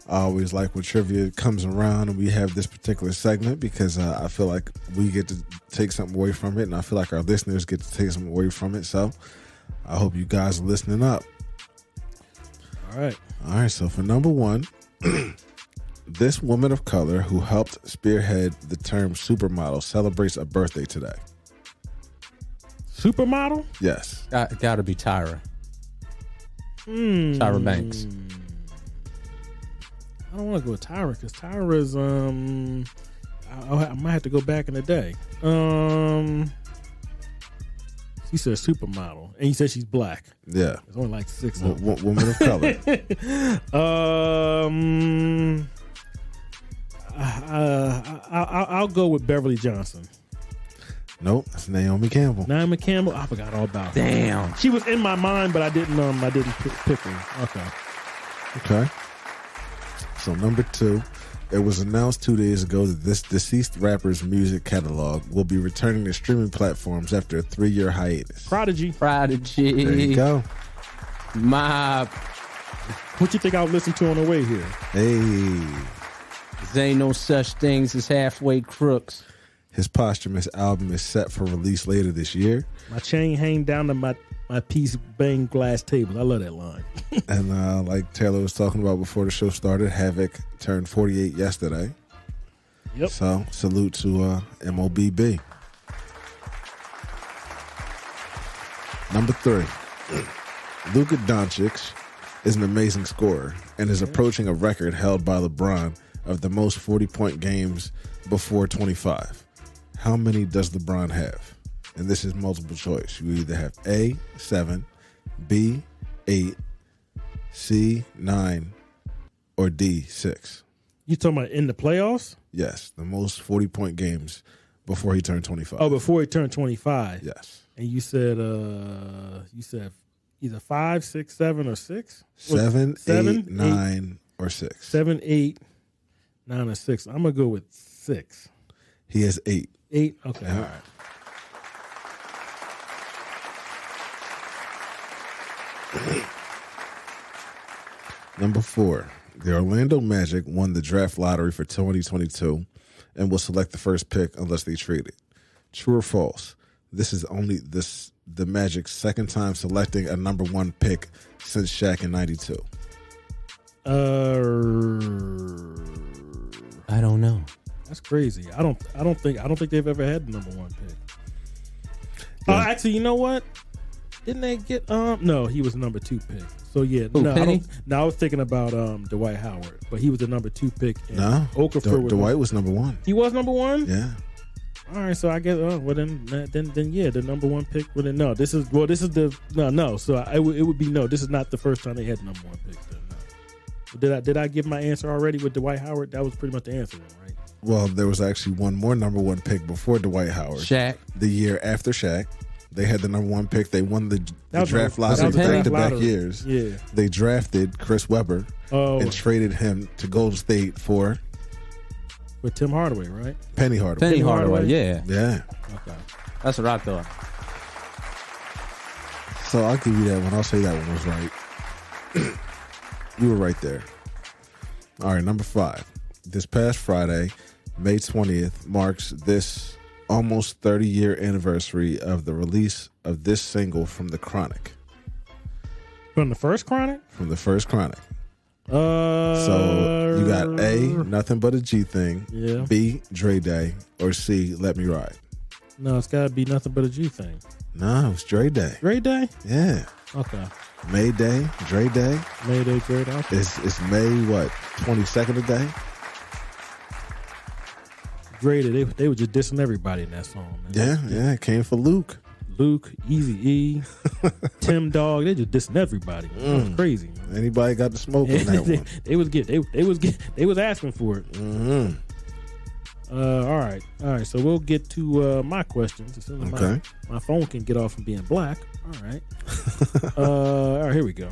I always like when trivia comes around and we have this particular segment because I feel like we get to take something away from it, and I feel like our listeners get to take something away from it. So I hope you guys are listening up. All right. So for number 1, this woman of color who helped spearhead the term supermodel celebrates a birthday today. Supermodel? Yes. Got to be Tyra. Tyra Banks. I don't want to go with Tyra because Tyra's I might have to go back in the day. She said supermodel, and you said she's black. Yeah. There's only like 6 of them. Woman of color. I'll go with Beverly Johnson. Nope, that's Naomi Campbell. Naomi Campbell. I forgot all about her. Damn. She was in my mind, but I didn't pick her. Okay. So number 2, it was announced 2 days ago that this deceased rapper's music catalog will be returning to streaming platforms after a 3-year hiatus. Prodigy. There you go. What you think I'll listen to on the way here? Hey. There ain't no such things as halfway crooks. His posthumous album is set for release later this year. My chain hang down to my piece bang glass table. I love that line. And like Taylor was talking about before the show started, Havoc turned 48 yesterday. Yep. So salute to MOBB. Number 3, Luka Doncic is an amazing scorer and is approaching a record held by LeBron of the most 40-point games before 25. How many does LeBron have? And this is multiple choice. You either have A, 7, B, 8, C, 9, or D, 6. You talking about in the playoffs? Yes, the most 40-point games before he turned 25. Oh, before he turned 25. Yes. And you said either 5, 6, 7, or 6? 7, 7, 8, 9, or 6. 7, 8, 9, or 6. I'm gonna go with 6. He has 8. 8? Okay, Yeah. all right. Number 4, the Orlando Magic won the draft lottery for 2022 and will select the first pick unless they trade it. True or false? This is only the Magic's second time selecting a number 1 pick since Shaq in '92. I don't know. That's crazy. I don't think they've ever had the number 1 pick. Oh, actually, you know what? Didn't they get no, he was the number 2 pick. So yeah, Who, Penny? I was thinking about Dwight Howard, but he was the number 2 pick. And No, Okafor was Dwight was number 1. He was number 1? Yeah. All right, so I guess then yeah, the number 1 pick. Well, then no, this is the no. So it would be no. This is not the first time they had the number 1 pick. Then, no. Did I give my answer already with Dwight Howard? That was pretty much the answer, then, right? Well, there was actually one more number 1 pick before Dwight Howard. Shaq. The year after Shaq. They had the number 1 pick. They won the That was draft a- that lottery was a draft back-to-back lottery. years. Yeah. They drafted Chris Webber and traded him to Golden State for With Tim Hardaway, right? Penny Hardaway. Penny Hardaway, Hardaway? yeah. Yeah. Okay. That's what I thought. So I'll give you that one. I'll say that one was right. You were right there. All right, number 5. This past Friday, May 20th, marks this almost 30-year anniversary of the release of this single from The Chronic. From the first Chronic? From the first Chronic. So you got A, Nothing But a G Thing. Yeah. B, Dre Day. Or C, Let Me Ride. No, it's got to be Nothing But a G Thing. No, it's Dre Day. Dre Day? Yeah. Okay. May Day, Dre Day. May Day, Dre Day. Okay. It's May, what, 22nd a day? Dre Day, they were just dissing everybody in that song, man. Yeah, it came for Luke. Luke, Easy-E, Tim Dog, they just dissing everybody. That was crazy, man. Anybody got the smoke on that one? They was asking for it. Mm-hmm. All right. So we'll get to my questions as soon as Okay. my phone can get off from being black. All right. All right. Here we go.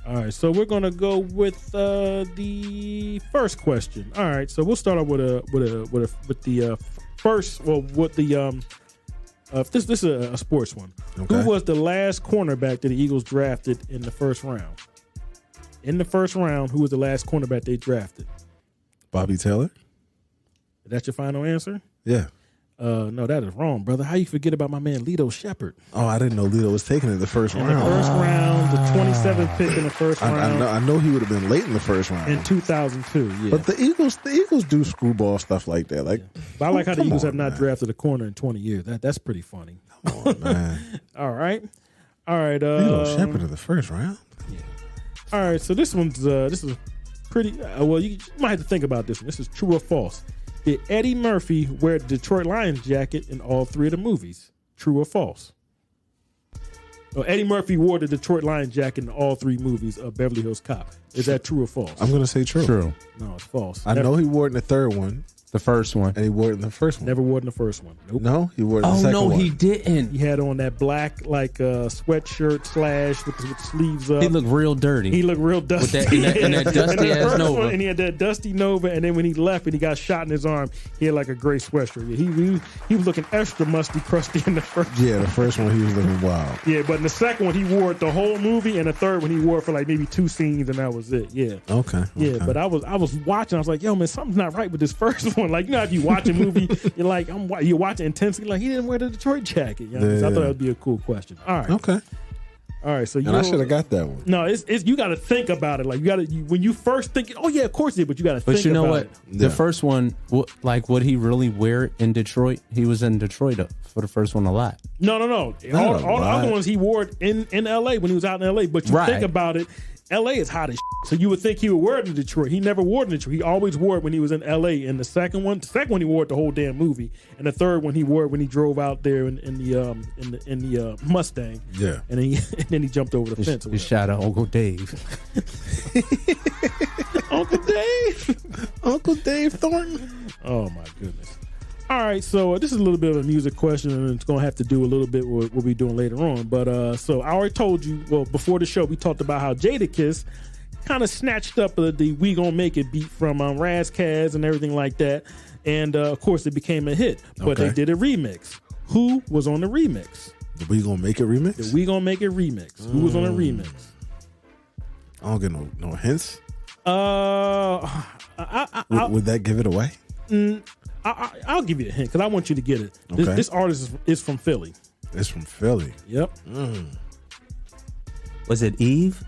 All right. So we're gonna go with the first question. All right. So we'll start off with the first. Well, with the this is a sports one. Okay. Who was the last cornerback that the Eagles drafted in the first round? In the first round, who was the last cornerback they drafted? Bobby Taylor? Is that your final answer? Yeah. No, that is wrong, brother. How you forget about my man Lito Shepherd? Oh, I didn't know Lito was taken in the first In round. the first round, the 27th pick in the first round I know he would have been late in the first round. in 2002. Yeah, But the Eagles do screwball stuff like that. Like, but I like how the come Eagles on, have not man. drafted a corner in 20 years. That's pretty funny. Come on, man. All right. Lito Shepherd in the first round. All right. So this is pretty. Well, you might have to think about this one. This is true or false. Did Eddie Murphy wear the Detroit Lions jacket in all three of the movies? True or false? Well, Eddie Murphy wore the Detroit Lions jacket in all three movies of Beverly Hills Cop. Is that true or false? I'm going to say true. True. No, it's false. I know he wore it in the third one, The first one. and he wore it in the first one. Never wore it in the first one. Nope. No, he wore it in the Oh second no, one. he didn't. He had on that black sweatshirt slash with the sleeves up. He looked real dirty. He looked real dusty. in that dusty In the ass first Nova. one, and he had that dusty Nova, and then when he left and he got shot in his arm, he had like a gray sweatshirt. Yeah, he was looking extra musty, crusty in the first. Yeah, the first one he was looking wild. Yeah, but in the second one he wore it the whole movie, and the third one he wore it for like maybe 2 scenes, and that was it. Yeah. Okay. Yeah, but I was watching. I was like, "Yo, man, something's not right with this first one." Like, you know, if you watch a movie, you're like, you're watching intensely. Like, he didn't wear the Detroit jacket. You know? So I thought that would be a cool question. All right, Okay. all right. So you And I should have got that one. No, it's you got to think about it. Like when you first think, oh yeah, of course it. But you got to think. But you know about what? it. The Yeah. first one, would he really wear it in Detroit? He was in Detroit for the first one a lot. No. Not All a the other lot. ones he wore it in L.A. when he was out in L.A. But you Right. think about it, L.A. is hot as shit. So you would think he would wear it in Detroit. He never wore it in Detroit. He always wore it when he was in L.A. And the second one he wore it the whole damn movie. And the third one he wore it when he drove out there in the Mustang. Yeah. And then he jumped over the fence. or He whatever. shot at Uncle Dave. Uncle Dave. Uncle Dave Thornton. Oh my goodness. All right, so this is a little bit of a music question, and it's going to have to do a little bit with what we're doing later on. But so I already told you, well, before the show, we talked about how Jadakiss kind of snatched up the "We Gon' Make It" beat from Razkaz and everything like that, and of course it became a hit. But Okay. they did a remix. Who was on the remix? The We Gonna Make It remix? The "We Gon' Make It" remix. Who was on the remix? I don't get no hints. Would that give it away? I'll give you a hint because I want you to get it. Okay. This artist is from Philly. It's from Philly. Yep. Was it Eve?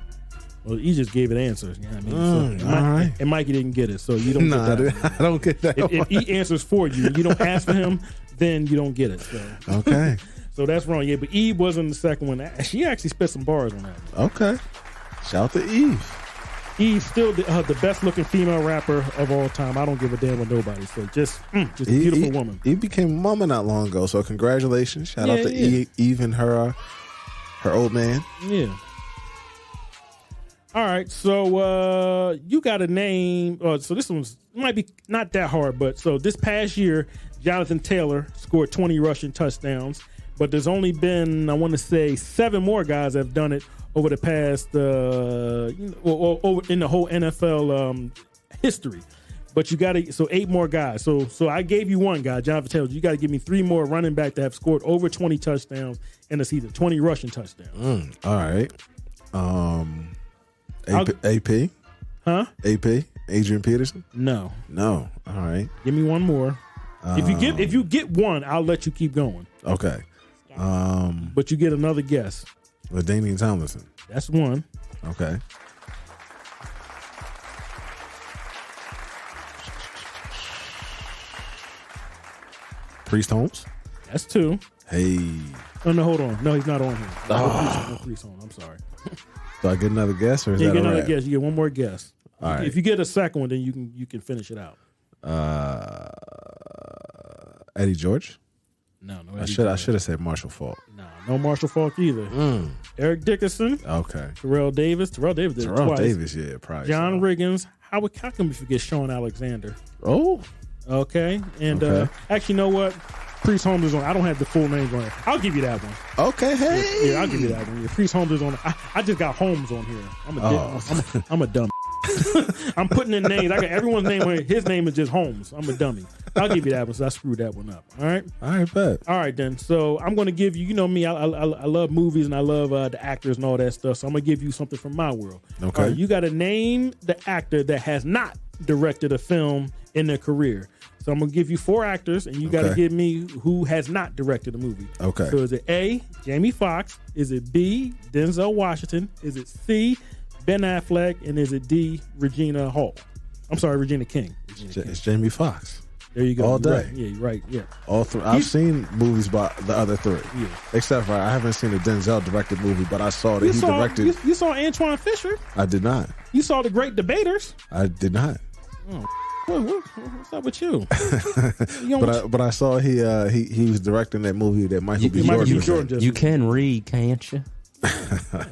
Well, you just gave it answers. You know what I mean? So, all right. And Mikey didn't get it, so you don't Nah, get that. I don't get that. If he answers for you and you don't ask for him, then you don't get it. So, Okay. so that's wrong. Yeah, but Eve wasn't the second one. She actually spit some bars on that. Okay. Shout to Eve. Eve's still the best looking female rapper of all time. I don't give a damn with nobody. So just a beautiful woman. Eve became a mama not long ago, so congratulations. Shout out to Eve and her old man. Yeah. All right, so you got a name. So this one's might be not that hard, but so this past year, Jonathan Taylor scored 20 rushing touchdowns, but there's only been, I want to say, 7 more guys that have done it over the past, over in the whole NFL history. But you got to, so 8 more guys. So I gave you one guy, Jonathan Taylor. You got to give me 3 more running back that have scored over 20 touchdowns in the season, 20 rushing touchdowns. All right. AP? Huh? AP? Adrian Peterson? No. No. All right. Give me one more. If you get one, I'll let you keep going. Okay. But you get another guess. LaDainian Tomlinson. That's one. Okay. Priest Holmes. That's 2. Hey, Oh no, hold on. No, he's not on here. No Priest Holmes. I'm sorry. do I get another guess or is You that get a another wrap? guess. You get one more guess. All right. If you get a second one, then you can finish it out. Eddie George. No, I should have said Marshall Faulk. No Marshall Faulk either. Eric Dickerson, Okay. Terrell Davis did it Terrell twice. Davis, yeah, probably. John so. Riggins. How can we forget Sean Alexander? Oh, Okay, and Okay. actually, you know what? Priest Holmes is on. I don't have the full names on it. I'll give you that one. okay. Hey, Yeah, I'll give you that one. Yeah, Priest Holmes is on. I just got Holmes on here. I'm a dummy. I'm putting in names. I got everyone's name on here. His name is just Holmes. I'm a dummy. I'll give you that one. So I screwed that one up. All right. all right, bet. All right, then. So I'm going to give you, you know me, I love movies and I love the actors and all that stuff. So I'm going to give you something from my world. Okay. All right, you got to name the actor that has not directed a film in their career. So I'm going to give you 4 actors and you got to Okay. give me who has not directed a movie. Okay. So is it A, Jamie Foxx? Is it B, Denzel Washington? Is it C, Ben Affleck? And is it D, Regina Hall? I'm sorry, Regina King. It's Jamie Foxx. There you go. all You're day. right. Yeah, you're right. Yeah. All 3. I've seen movies by the other 3. Yeah. Except for I haven't seen a Denzel directed movie, but I saw that he directed. You saw Antoine Fisher. I did not. You saw The Great Debaters. I did not. What's up with you? You don't- But I saw he was directing that movie that Michael B. Michael Jordan B. was Jordan in. just- You can read, can't you?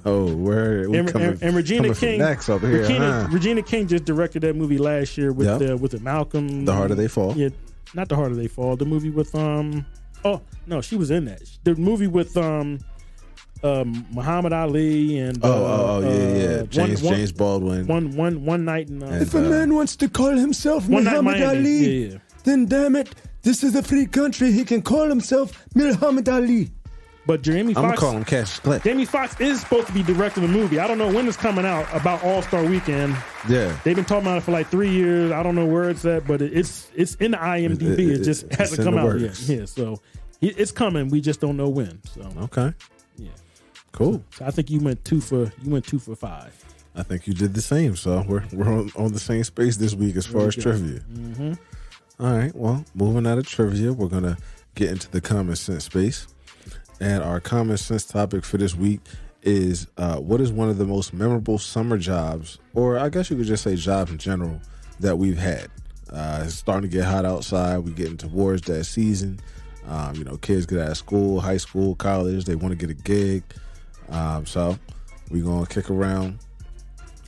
Oh, where we and Regina coming from King. next up here? Huh? Regina King just directed that movie last year with Yep. with Malcolm. The Harder They Fall. Yeah, not The Harder They Fall. The movie with Oh no, she was in that. The movie with Muhammad Ali and yeah. James Baldwin. One night in If a man wants to call himself One Night in Miami. Yeah. then damn it, this is a free country. He can call himself Muhammad Ali. But Jamie I'm gonna Foxx. call him Cassius Clay. Jamie Foxx is supposed to be directing a movie. I don't know when it's coming out about All-Star Weekend. Yeah. They've been talking about it for like 3 years. I don't know where it's at, but it's in the IMDb. It just it's hasn't in come the out yet. works. Yeah, so it's coming. We just don't know when. So Okay. yeah, Cool. so I think you went 2 for 5. I think you did the same. So we're on the same space this week as far as trivia. Mm-hmm. All right. Well, moving out of trivia, we're gonna get into the common sense space. And our common sense topic for this week is what is one of the most memorable summer jobs, or I guess you could just say jobs in general, that we've had. It's starting to get hot outside. We're getting towards that season. Kids get out of school, high school, college. They want to get a gig. So we're going to kick around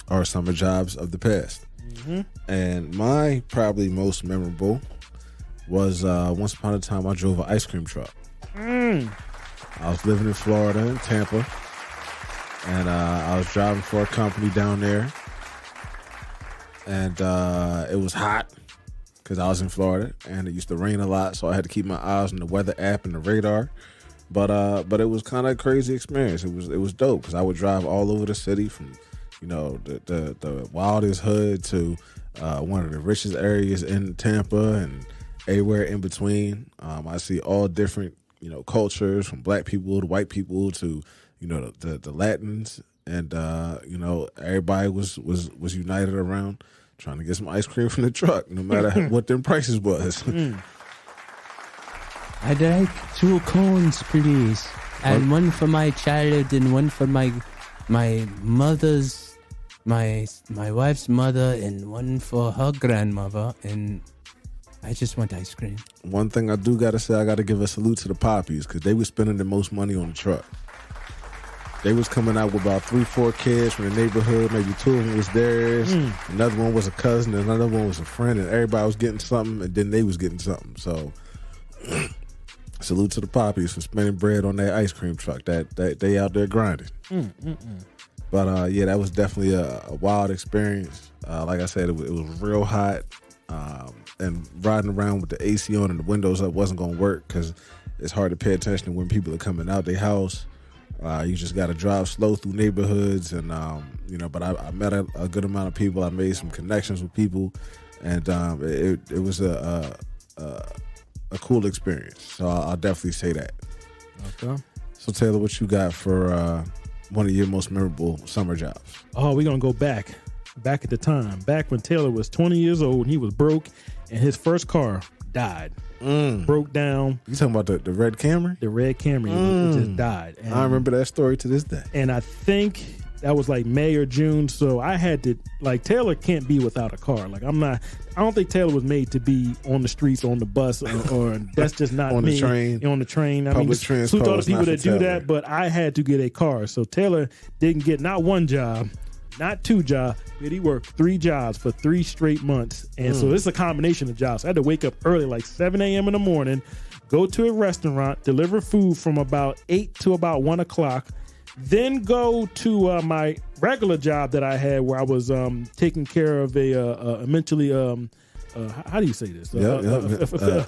our summer jobs of the past. Mm-hmm. And my probably most memorable was once upon a time I drove an ice cream truck. I was living in Florida, in Tampa, and I was driving for a company down there, and it was hot because I was in Florida, and it used to rain a lot, so I had to keep my eyes on the weather app and the radar. But it was kind of a crazy experience. It was dope because I would drive all over the city from, the wildest hood to one of the richest areas in Tampa and everywhere in between. I see all different cultures, from black people to white people to the Latins, and everybody was united around trying to get some ice cream from the truck, no matter what them prices was. I'd like 2 cones, please, and one for my child and one for my mother's, my wife's mother, and one for her grandmother, and I just want ice cream. One thing I do gotta say, I gotta give a salute to the Poppies because they were spending the most money on the truck. They was coming out with about 3-4 kids from the neighborhood. Maybe 2 of them was theirs. Another one was a cousin. Another one was a friend. And everybody was getting something. And then they was getting something. So salute to the Poppies for spending bread on that ice cream truck. That they out there grinding. But that was definitely a wild experience. Like I said, it was real hot. And riding around with the AC on and the windows up wasn't going to work because it's hard to pay attention to when people are coming out their house. You just got to drive slow through neighborhoods, and but I met a good amount of people. I made some connections with people, and it was a cool experience. So I'll definitely say that. Okay. So Taylor, what you got for one of your most memorable summer jobs? Oh, we're gonna go back at the time, back when Taylor was 20 years old and he was broke, and his first car died. broke down. You talking about the red Camry? The red Camry, it just died. And, I remember that story to this day. And I think that was like May or June. So I had to, like, Taylor can't be without a car. Like, I don't think Taylor was made to be on the streets, on the bus, or that's just not on me. The train. On the train. Public transport. Salute all the people that do Taylor. that, but I had to get a car. So Taylor didn't get not one job, not two jobs, but he worked 3 jobs for 3 straight months. And so it's a combination of jobs. I had to wake up early, like 7 a.m. in the morning, go to a restaurant, deliver food from about 8 to about 1 o'clock, then go to my regular job that I had where I was taking care of a mentally how do you say this? A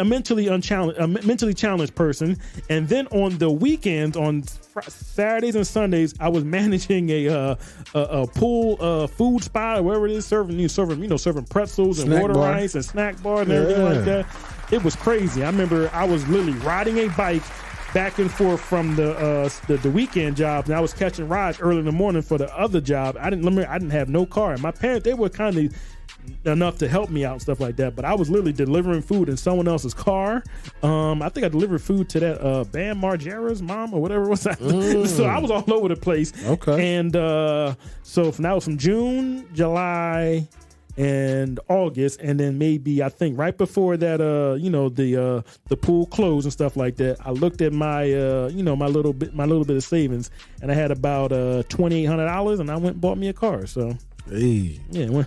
mentally challenged person. And then on the weekends, on Saturdays and Sundays, I was managing a pool food spot or wherever it is, serving pretzels and snack water bar. ice and snack bar and everything like that. It was crazy. I remember I was literally riding a bike back and forth from the weekend jobs, and I was catching rides early in the morning for the other job. I didn't have no car, and my parents, they were kind of enough to help me out and stuff like that, but I was literally delivering food in someone else's car. I think I delivered food to that Bam Margera's mom or whatever it was. So I was all over the place. Okay. And so that was from June, July, and August, and then maybe I think right before that, the pool closed and stuff like that. I looked at my my little bit of savings, and I had about $2,800, and I went and bought me a car. So hey, yeah, when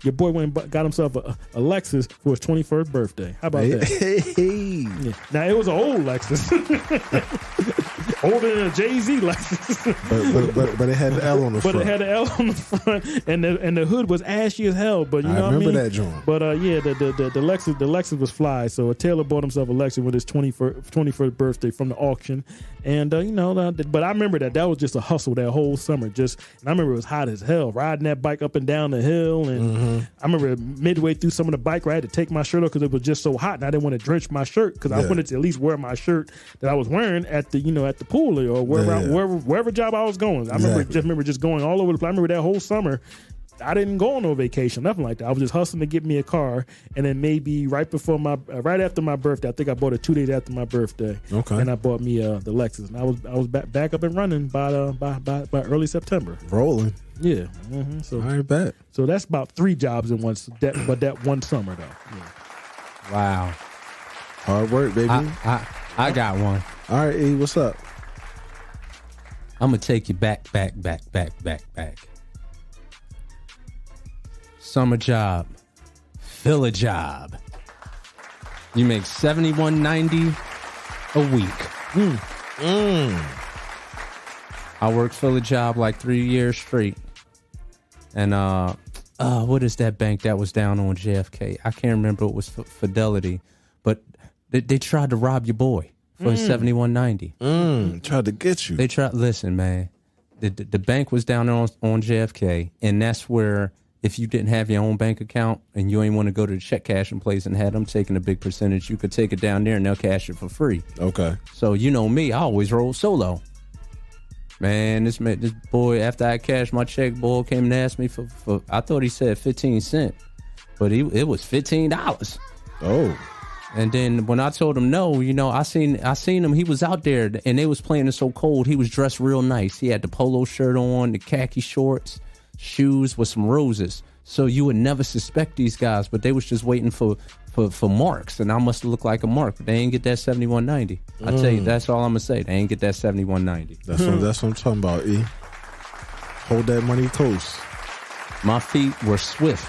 your boy went and got himself a Lexus for his 21st birthday. How about that? Hey. Yeah. Now it was an old Lexus. Older than a Jay-Z Lexus. but it had the L on the front. But it had the L on the front, and the hood was ashy as hell. But you know what I mean? remember that joint. But the Lexus was fly. So Taylor bought himself a Lexus with his 21st birthday from the auction, and but I remember that was just a hustle that whole summer. And I remember it was hot as hell, riding that bike up and down the hill, and I remember midway through some of the bike ride, I had to take my shirt off because it was just so hot, and I didn't want to drench my shirt because I wanted to at least wear my shirt that I was wearing at the pool or wherever job I was going. I remember just going all over the place. I remember that whole summer I didn't go on no vacation, nothing like that. I was just hustling to get me a car, and then maybe right after my birthday, I think I bought it 2 days after my birthday. Okay. And I bought me the Lexus, and I was back up and running by early September. Rolling. Yeah. So I bet. So that's about 3 jobs in one. But that one summer though. Yeah. Wow. Hard work, baby. I got one. All right, E, what's up? I'm gonna take you back. Summer job, fill a job. You make $71.90 a week. I worked fill a job like 3 years straight, and what is that bank that was down on JFK? I can't remember. It was Fidelity, but they tried to rob your boy for $71.90. Tried to get you. They tried. Listen, man, the bank was down there on JFK, and that's where, if you didn't have your own bank account and you ain't want to go to the check cashing place and have them taking a big percentage, you could take it down there and they'll cash it for free. Okay. So you know me, I always roll solo. Man, this boy, after I cashed my check, boy came and asked me for I thought he said 15 cents, but it was $15. Oh. And then when I told him no, I seen him. He was out there and they was playing it so cold. He was dressed real nice. He had the polo shirt on, the khaki shorts, shoes with some roses. So you would never suspect these guys, but they was just waiting for marks, and I must look like a mark. But they ain't get that $71.90. I tell you, that's all I'm gonna say. They ain't get that $71.90. That's what I'm talking about, E. Hold that money close. My feet were swift.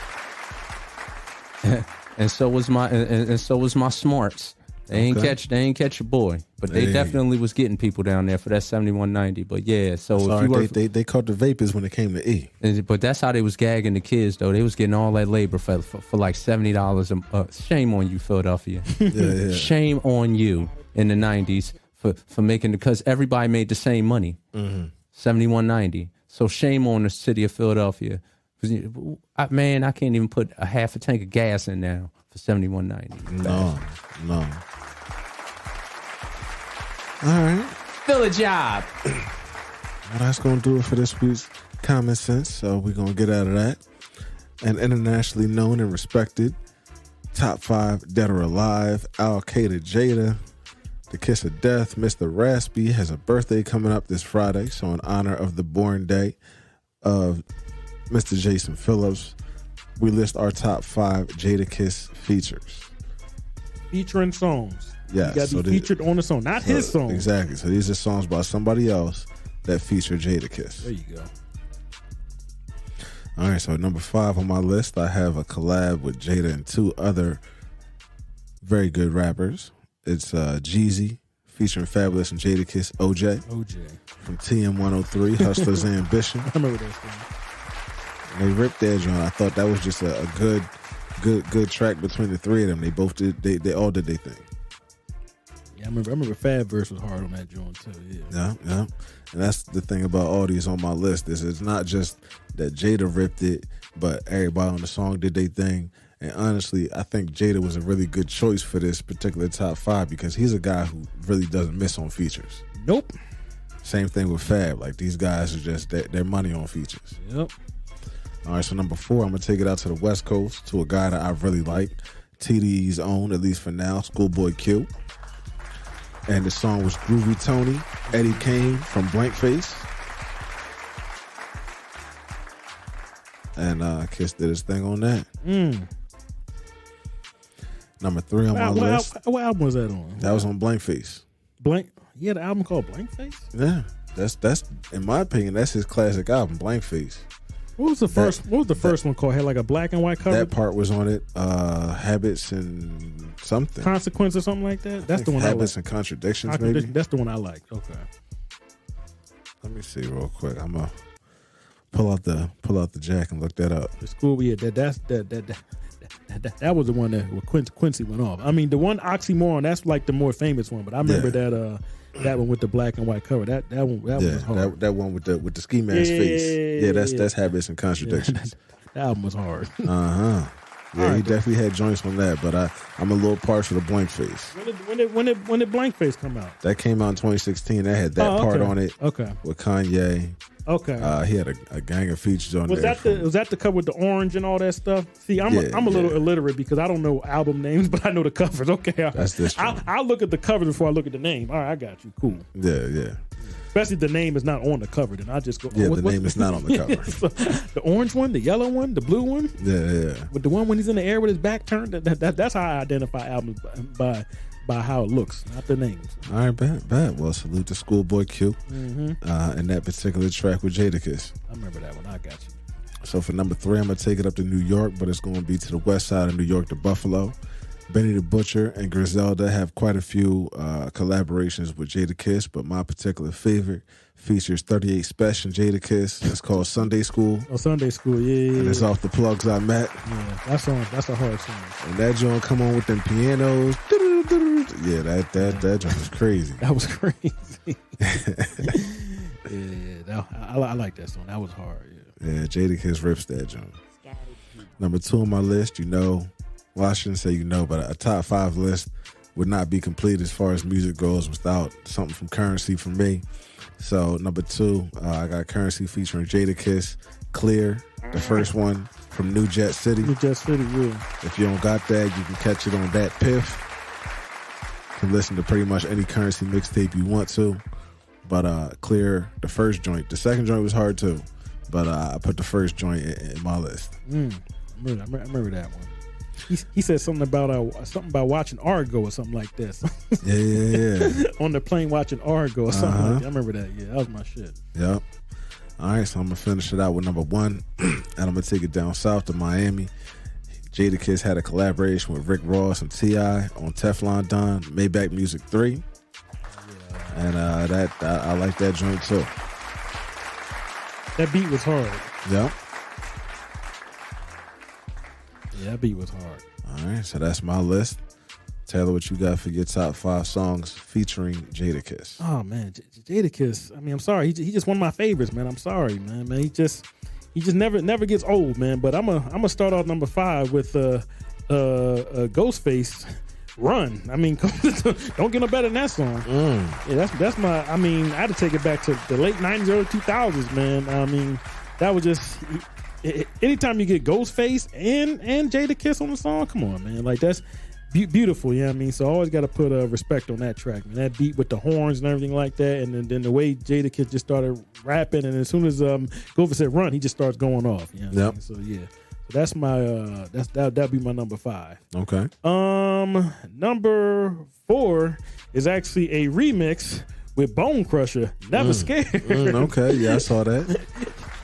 And so was my smarts. They ain't catch your boy, but they definitely was getting people down there for that $71.90. But yeah, so Sorry, if you work, they caught the vapors when it came to E. but that's how they was gagging the kids though. They was getting all that labor for like $70. Shame on you, Philadelphia. Yeah. Shame on you in the '90s for making, because everybody made the same money, $71.90. So shame on the city of Philadelphia. Man, I can't even put a half a tank of gas in now for $71.90. No. All right. Fill a job. Well, that's going to do it for this week's Common Sense. So we're going to get out of that. An internationally known and respected Top 5, Dead or Alive, Al-Qaeda Jada, The Kiss of Death. Mr. Raspy has a birthday coming up this Friday, so in honor of the born day of Mr. Jason Phillips, we list our top 5 Jadakiss features. Featuring songs. Yeah, you got to be featured on the song, not his song. Exactly. So these are songs by somebody else that feature Jadakiss. There you go. All right, so at number 5 on my list, I have a collab with Jada and 2 other very good rappers. It's Jeezy featuring Fabulous and Jadakiss, OJ. From TM103, Hustler's Ambition. I remember that song. They ripped that joint. I thought that was just a good track between the three of them. They both did. They all did their thing. Yeah, I remember Fab verse was hard on that joint too. Yeah. And that's the thing about all these on my list is it's not just that Jada ripped it, but everybody on the song did their thing. And honestly, I think Jada was a really good choice for this particular top 5 because he's a guy who really doesn't miss on features. Nope. Same thing with Fab. Like these guys are just they're money on features. Yep. All right, so number 4, I'm going to take it out to the West Coast to a guy that I really like, TDE's own, at least for now, Schoolboy Q. And the song was Groovy Tony, Eddie Kane from Blank Face. And Kiss did his thing on that. Number 3 on my list. What album was that on? That was on Blank Face. He had an album called Blank Face? Yeah, that's in my opinion, that's his classic album, Blank Face. What was the first one called? Had like a black and white cover? That part was on it. Habits and something. Consequence or something like that? That's the one Habits I like. and Contradictions, maybe? That's the one I liked. Okay. Let me see real quick. I'm gonna pull out the jack and look that up. The school, yeah, that was the one that Quincy went off. I mean, the one Oxymoron, that's like the more famous one, but I remember that one with the black and white cover. That one was hard. That one with the ski mask face. Yeah, that's Habits and Contradictions. That album was hard. Yeah, right, he definitely had joints on that, but I'm a little partial to Blank Face. When did Blank Face come out? That came out in 2016. That had that part on it. Okay. With Kanye. Okay. He had a gang of features on was there. Was that the cover with the orange and all that stuff? See, I'm a little illiterate because I don't know album names, but I know the covers. Okay. That's this. I'll look at the covers before I look at the name. All right, I got you. Cool. Yeah. Especially if the name is not on the cover, then I just go. Yeah, the name is not on the cover. So, the orange one, the yellow one, the blue one. Yeah. With the one when he's in the air with his back turned. That's how I identify albums by how it looks, not the names. All right, bad. Well, salute to Schoolboy Q and that particular track with Jadakiss. I remember that one. I got you. So for number 3, I'm going to take it up to New York, but it's going to be to the west side of New York, to Buffalo. Benny the Butcher and Griselda have quite a few collaborations with Jadakiss, but my particular favorite features 38 Special and Jadakiss. It's called Sunday School. Oh, Sunday School, yeah. And it's off the Plugs I Met. Yeah, that's a hard song. And that joint come on with them pianos. Yeah, that joint was crazy. That was crazy. Yeah. I like that song. That was hard. Yeah, Jadakiss rips that joint. Number 2 on my list, well, I shouldn't say but a top 5 list would not be complete as far as music goes without something from Currency for me. So number 2, I got Currency featuring Jadakiss, Clear, the first one from New Jet City. New Jet City, yeah. If you don't got that, you can catch it on that Piff. You can listen to pretty much any Currency mixtape you want to. But Clear, the first joint. The second joint was hard too. But I put the first joint in my list. I remember that one. He said something about watching Argo or something like this. Yeah. On the plane watching Argo or something like that. I remember that. Yeah, that was my shit. Yep. All right, so I'm going to finish it out with number 1. And I'm going to take it down south to Miami. Jadakiss had a collaboration with Rick Ross and T.I. on Teflon Don, Maybach Music 3. Yeah. And I like that joint too. That beat was hard. Yep. Yeah, that beat was hard. All right, so that's my list. Taylor, what you got for your top 5 songs featuring Jadakiss? Oh man, Jadakiss. I mean, I'm sorry. He just one of my favorites, man. I'm sorry, man. He just never gets old, man. But I'm gonna start off number 5 with Ghostface. Run. I mean, don't get no better than that song. Yeah, that's my. I mean, I had to take it back to the late '90s, early 2000s, man. I mean, that was just anytime you get Ghostface and Jadakiss on the song, come on, man, like that's beautiful. You know what I mean? So I always got to put respect on that track, man. That beat with the horns and everything like that, and then the way Jadakiss just started rapping, and as soon as Ghostface said run, he just starts going off. You know what I mean? So yeah. So that's my that'd be my number 5. Okay. Number 4 is actually a remix with Bone Crusher, Never Scared. Okay, yeah, I saw that.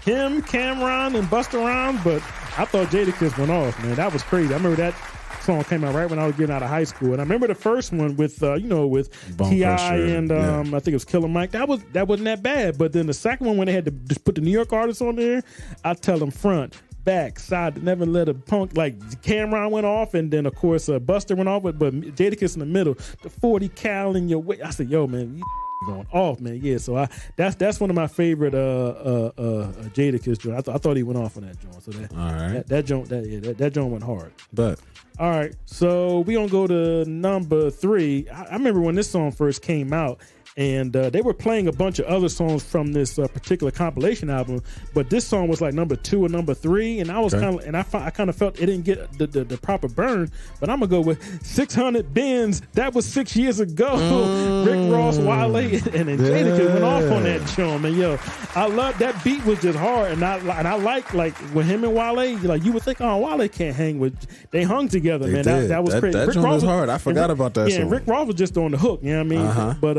Him, Cameron, and Busta Rhymes, but I thought Jadakiss went off, man. That was crazy. I remember that song came out right when I was getting out of high school, and I remember the first one with with T.I. and I think it was Killer Mike. That wasn't that bad, but then the second one when they had to just put the New York artists on there, I tell them front, back, side, never let a punk, like Cameron went off, and then of course Buster went off, but Jadakiss in the middle, the 40 cal in your way. I said, yo, man, you going off, man. Yeah, so that's one of my favorite Jadakiss joint. I thought he went off on that joint. So that all right, that joint that joint went hard. But all right, so we gonna go to number 3. I remember when this song first came out, and they were playing a bunch of other songs from this particular compilation album, but this song was like number 2 or number 3, and I was kind of, and I kind of felt it didn't get the proper burn. But I'm gonna go with 600 Bins. That was 6 years ago. Rick Ross, Wale, and then Jadakiss went off on that joint, man. Yo, I love that beat was just hard, and I like with him and Wale. Like you would think, oh, Wale can't hang with. They hung together, man. That was crazy. That joint was hard. I forgot about that. Yeah, song. And Rick Ross was just on the hook. You know what I mean? But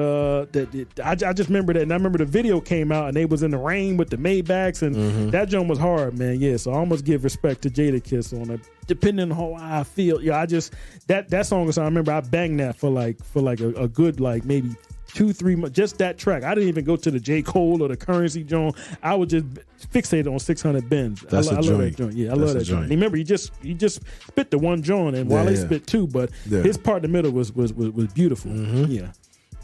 I just remember that, and I remember the video came out, and they was in the rain with the Maybachs, and that joint was hard, man. Yeah, so I almost give respect to Jadakiss on it, depending on how I feel. Yeah, I just that song is. I remember I banged that for like a good like maybe 2-3 months. Just that track. I didn't even go to the J. Cole or the Currency joint. I was just fixated on 600 Bins. I love that joint. Yeah, I love that joint. Remember, he just spit the one joint, and Wale spit 2, but his part in the middle was beautiful. Yeah.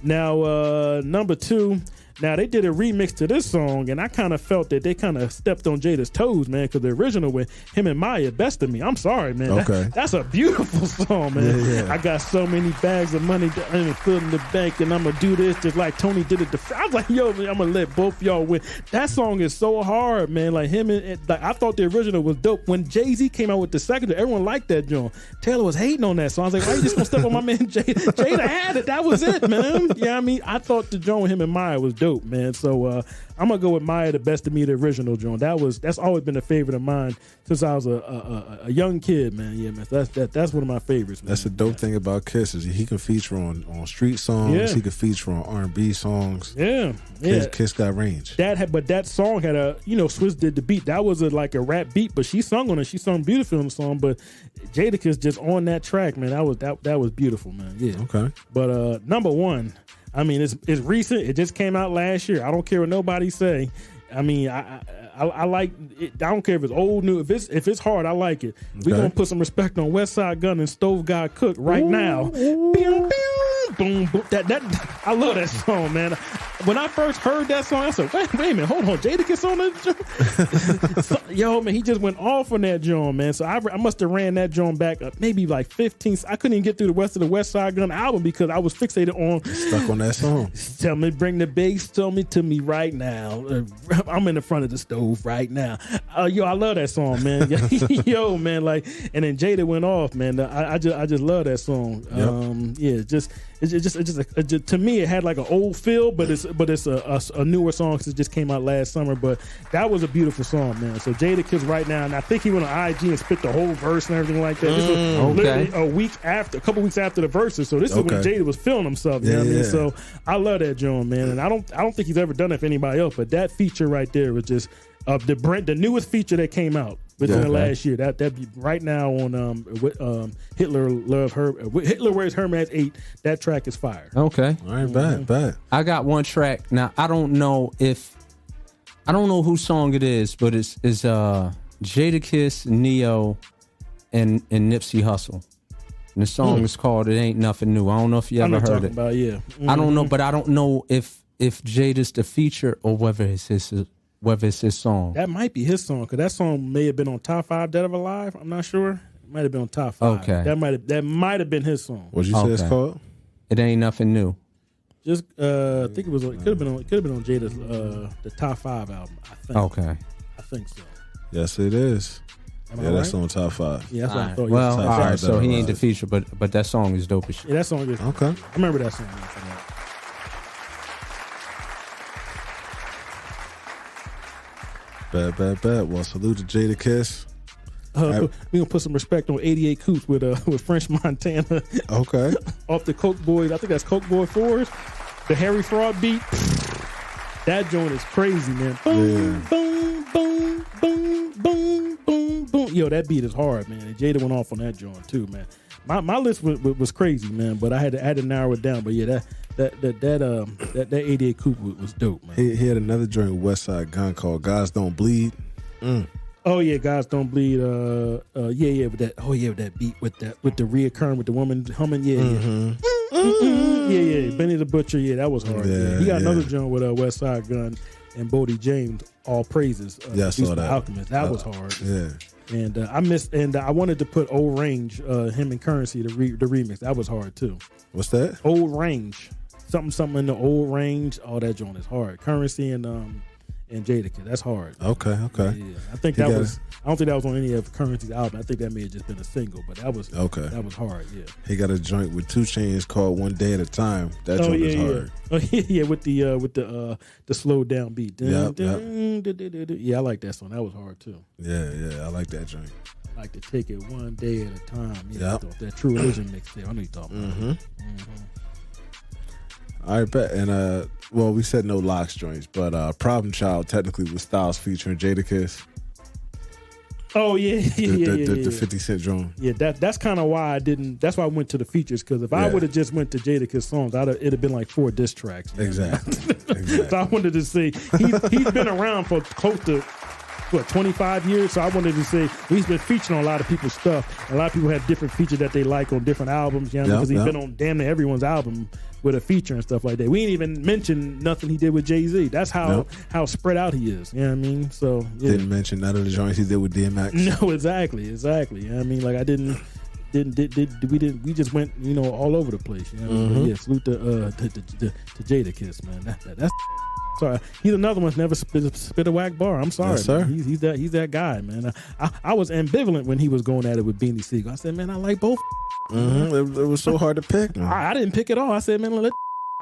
Now, number 2. Now, they did a remix to this song, and I kind of felt that they kind of stepped on Jada's toes, man, because the original with him and Maya, Best of Me. I'm sorry, man. Okay. That's a beautiful song, man. Yeah. I got so many bags of money that I'm fill in the bank, and I'm going to do this just like Tony did it. I was like, yo, man, I'm going to let both y'all win. That song is so hard, man. Like him and like I thought the original was dope. When Jay-Z came out with the second, everyone liked that joint. Taylor was hating on that song. I was like, why you just going to step on my man Jada? Jada had it. That was it, man. Yeah, I mean, I thought the joint with him and Maya was dope, man. So I'm gonna go with Maya, the Best of Me, the original joint. That's always been a favorite of mine since I was a young kid, man. Yeah, man. That's one of my favorites, man. That's the dope thing about Kiss is he can feature on street songs. Yeah. He can feature on R&B songs. Yeah, Kiss got range. But that song had Swizz did the beat. That was like a rap beat, but she sung on it. She sung beautifully on the song. But Jadakiss just on that track, man. That was beautiful, man. Yeah. Okay. But number 1. I mean, it's recent. It just came out last year. I don't care what nobody say. I mean, I like it. I don't care if it's old, new. If it's hard, I like it. Okay. We're gonna put some respect on West Side Gun and Stove God Cook right now. Boom, boom, boom. That I love that song, man. When I first heard that song, I said, wait a minute, hold on, Jadakiss on that joint? Yo, man, he just went off on that joint, man. So I must have ran that joint back maybe like 15. I couldn't even get through the rest of the West Side Gun album because I was fixated on stuck on that song. Tell me, bring the bass, tell me to me right now. I'm in the front of the stove right now. Yo, I love that song, man. Yo, man, like, and then Jada went off, man. I just love that song. Yep. To me, it had like an old feel, but it's a newer song because it just came out last summer. But that was a beautiful song, man. So Jadakiss right now, and I think he went on IG and spit the whole verse and everything like that. This was literally a couple weeks after the verses. So this is when Jada was feeling himself. You know what I mean? So I love that joint, man. And I don't think he's ever done it for anybody else. But that feature right there was just the newest feature that came out within the last year. That be right now on Hitler Wears Hermes 8. That track is fire. Okay. All right, bad. I got one track. Now I don't know whose song it is, but it's Jadakiss, Neo, and Nipsey Hussle. And the song is called "It Ain't Nothing New." I don't know if you ever heard it. About, yeah. I don't know, but I don't know if Jada's the feature or whether it's his song. That might be his song because that song may have been on Top 5 Dead or Alive. I'm not sure. It might have been on Top 5. Okay. That might have been his song. What'd you say it's called? It Ain't Nothing New. Just I think it could have been on Jada's the Top 5 album. I think. Okay. I think so. Yes, it is. Am I Yeah, that's right? on top 5. Yeah, that's what I thought. Well, Yeah, all right. So he Right. ain't the feature, but that song is dope as shit. that song is. Okay. I remember that song. After that. Bad. Well, salute to Jada Kiss. We gonna put some respect on 88 Coops with French Montana Okay. off the Coke Boys. I think that's Coke Boy 4s. The Harry Fraud beat. That joint is crazy, man. Boom, boom, boom, boom, boom, boom, boom. Yo, that beat is hard, man. And Jada went off on that joint too, man. My list was crazy, man. But I had to narrow it down. But yeah, that 88 Coupe was dope, man. He had another joint with West Side Gun called "Guys Don't Bleed." Oh yeah, Guys Don't Bleed. With that beat with the reoccurring with the woman humming. Yeah. Benny the Butcher. Yeah, that was hard. Yeah, He got yeah. another joint with West Side Gun and Bodie James. All praises. Yeah, I saw produced by that. Alchemist. That was hard. Yeah. And I missed. And I wanted to put Old Range, him and Currency, the remix. That was hard too. What's that? Old Range, something in the Old Range. Oh, that joint is hard. Currency and Jadakiss. That's hard. Okay. Yeah, I think He that got was. I don't think that was on any of Currency's album. I think that may have just been a single, but that was Okay. That was hard. Yeah. He got a joint with 2 Chainz called "One Day at a Time." That joint is hard. Oh yeah, with the slowed down beat. Yep. Yeah, I like that song. That was hard too. Yeah. I like that joint. Like to take it one day at a time. Yeah, Yep. that True Religion mixtape. I know you talking about. All right, bet. And well, we said no locks joints, but Problem Child technically was Styles featuring Jadakiss. Oh yeah, The 50 Cent joint. Yeah, that's kind of why I didn't. That's why I went to the features, because if I Yeah. would have just went to Jadakiss songs, it'd have been like 4 diss tracks. you know? Exactly. So I wanted to see he's been around for close to 25 years. So I wanted to say he's been featured on a lot of people's stuff. A lot of people have different features that they like on different albums. You know, because he's been on damn near everyone's album with a feature and stuff like that. We ain't even mentioned nothing he did with Jay-Z. That's how spread out he is. You know what I mean? So yeah. Didn't mention none of the joints he did with DMX. No, exactly. You know what I mean? Like I didn't. We just went, all over the place. You know? But yeah, salute to Jadakiss, man. That's sorry. He's another one that's never spit a whack bar. I'm sorry. Yes, sir. Man. He's that guy, man. I was ambivalent when he was going at it with Beanie Siegel. I said, man, I like both. It was so hard to pick. Man. I didn't pick it all. I said, man, let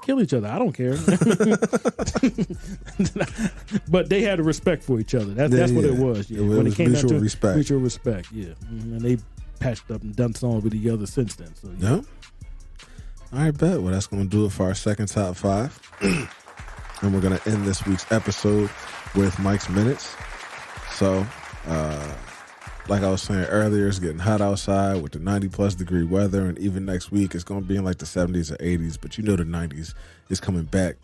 kill each other. I don't care. But they had a respect for each other. That's what it was. Yeah. When it came down mutual to respect. mutual respect. Yeah, and they patched up and done songs with each other since then. So yeah. Yep. All right, bet. Well, that's going to do it for our second top 5. And we're going to end this week's episode with Mike's Minutes. So, like I was saying earlier, it's getting hot outside with the 90-plus degree weather. And even next week, it's going to be in like the 70s or 80s. But you know the 90s is coming back.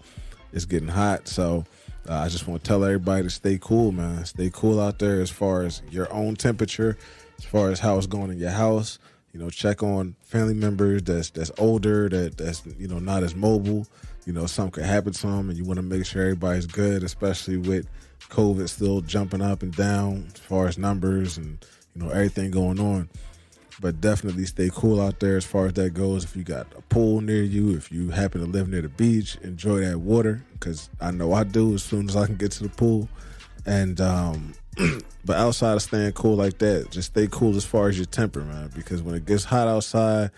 It's getting hot. So, I just want to tell everybody to stay cool, man. Stay cool out there as far as your own temperature, as far as how it's going in your house. Check on family members that's older, that's not as mobile. Something could happen to them, and you want to make sure everybody's good, especially with COVID still jumping up and down as far as numbers and everything going on. But definitely stay cool out there as far as that goes. If you got a pool near you, if you happen to live near the beach, enjoy that water, because I know I do as soon as I can get to the pool. And but outside of staying cool like that, just stay cool as far as your temper, man, because when it gets hot outside,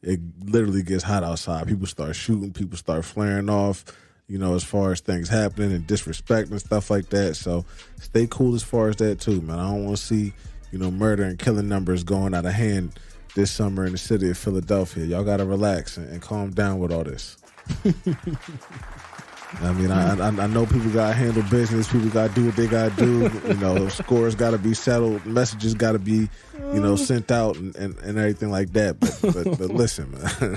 it literally gets hot outside. People start shooting, people start flaring off, as far as things happening and disrespect and stuff like that. So stay cool as far as that too, man. I don't want to see, murder and killing numbers going out of hand this summer in the city of Philadelphia. Y'all got to relax and calm down with all this. I mean, I know people got to handle business. People got to do what they got to do. Scores got to be settled. Messages got to be, sent out and everything like that. But listen, man.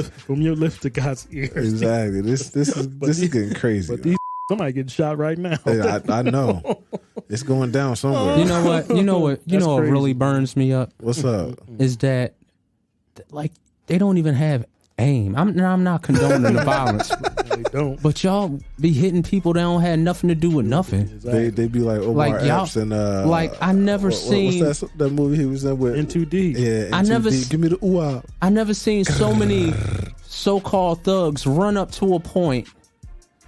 From your lips to God's ears. Exactly. This is getting crazy. But these somebody getting shot right now. Hey, I know. It's going down somewhere. You know what? What really burns me up What's up? is that, like, they don't even have aim. I'm not condoning the violence, They don't. but y'all be hitting people that don't have nothing to do with nothing. Exactly. They be like Omar Like, y'all- Epps and like, I never seen- what's that movie he was in with? In 2D. Yeah, I never In2D. s- Give me the ooh. I never seen so many so-called thugs run up to a point,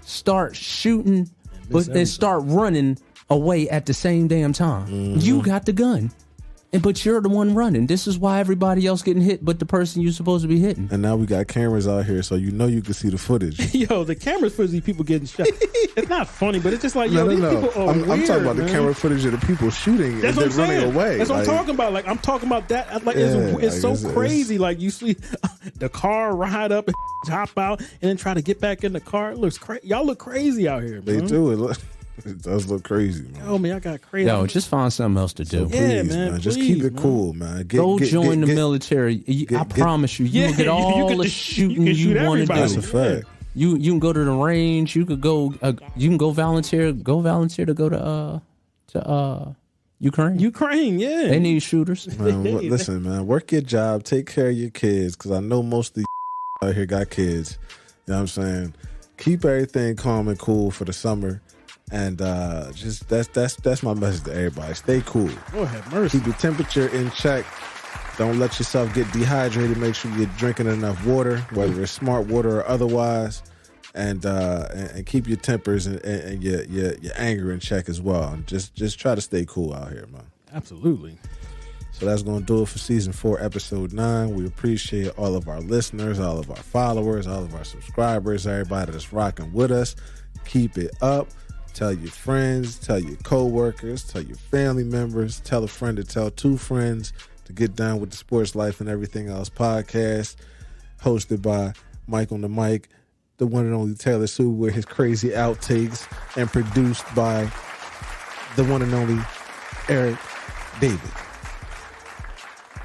start shooting, but then start running away at the same damn time. You got the gun. But you're the one running. This is why everybody else getting hit but the person you're supposed to be hitting. And now we got cameras out here, so you can see the footage. Yo, the cameras for these people getting shot. It's not funny, but it's just like, these people are I'm weird, talking about man. the camera footage of the people shooting That's and what then I'm saying. running away. That's what I'm talking about. Like, I'm talking about that. Like, it's so crazy. Like, you see the car ride up and hop out and then try to get back in the car. It looks crazy. Y'all look crazy out here, man. They do. It does look crazy, man. Oh, man, I got crazy. Yo, just find something else to do. Yeah, Please, man, just please, keep it cool, man. Go join the military. I promise you, you will get all the shooting you want to do. That's a fact. You can go to the range. You could go. You can go volunteer. Go volunteer to go to Ukraine. Ukraine, yeah. They need shooters. Man, listen, man. Work your job. Take care of your kids, because I know most of these out here got kids. You know what I'm saying? Keep everything calm and cool for the summer. And just that's my message to everybody. Stay cool. Lord have mercy. Keep your temperature in check. Don't let yourself get dehydrated. Make sure you're drinking enough water, whether it's smart water or otherwise. And keep your tempers and your anger in check as well. And just try to stay cool out here, man. Absolutely. So that's going to do it for season 4, episode 9. We appreciate all of our listeners, all of our followers, all of our subscribers, everybody that's rocking with us. Keep it up. Tell your friends, tell your co-workers, tell your family members, tell a friend to tell 2 friends to get down with the Sports Life and Everything Else podcast, hosted by Mike on the Mic, the one and only Taylor Sue with his crazy outtakes, and produced by the one and only Eric David.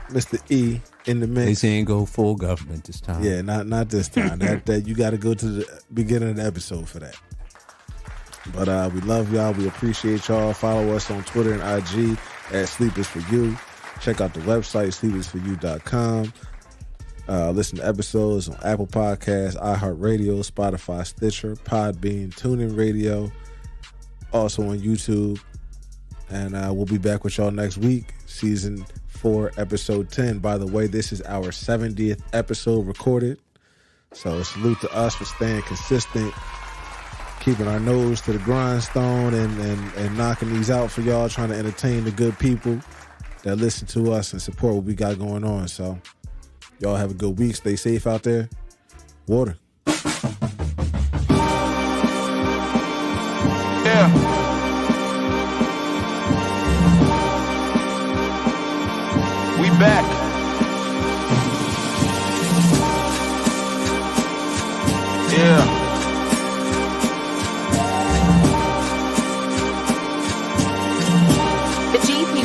Mr. E in the mix. They ain't go full government this time. Yeah, not this time. that you got to go to the beginning of the episode for that. But we love y'all. We appreciate y'all. Follow us on Twitter and IG at Sleep Is For You. Check out the website, sleepisforyou.com. Listen to episodes on Apple Podcasts, iHeartRadio, Spotify, Stitcher, Podbean, TuneIn Radio. Also on YouTube. And we'll be back with y'all next week. Season 4, episode 10. By the way, this is our 70th episode recorded. So salute to us for staying consistent, keeping our nose to the grindstone and knocking these out for y'all, trying to entertain the good people that listen to us and support what we got going on. So y'all have a good week. Stay safe out there. Water. Yeah. We back. Yeah.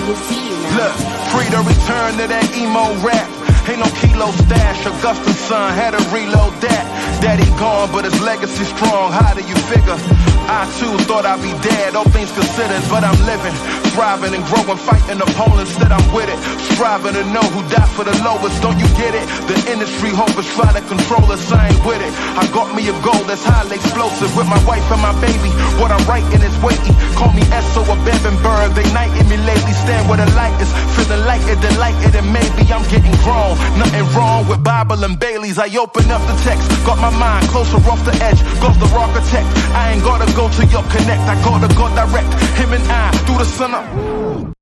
Will see you now. Look, free to return to that emo rap. Ain't no kilo stash. Augustine's son had to reload that. Daddy gone, but his legacy strong. How do you figure? I too thought I'd be dead, all things considered, but I'm living, thriving and growing, fighting opponents that I'm with it. Striving to know who died for the lowest, don't you get it? The industry hope is trying to control us, I ain't with it. I got me a goal that's highly explosive with my wife and my baby. What I'm writing is weighty. Call me S.O. Bevenberg, they knighting me lately. Stand where the light is, feeling like it, delighted, and maybe I'm getting grown. Nothing wrong with Bible and Baileys. I open up the text, got my mind closer off the edge. Goes the architect, I ain't gotta go to your connect. I gotta go direct, him and I through the sun up.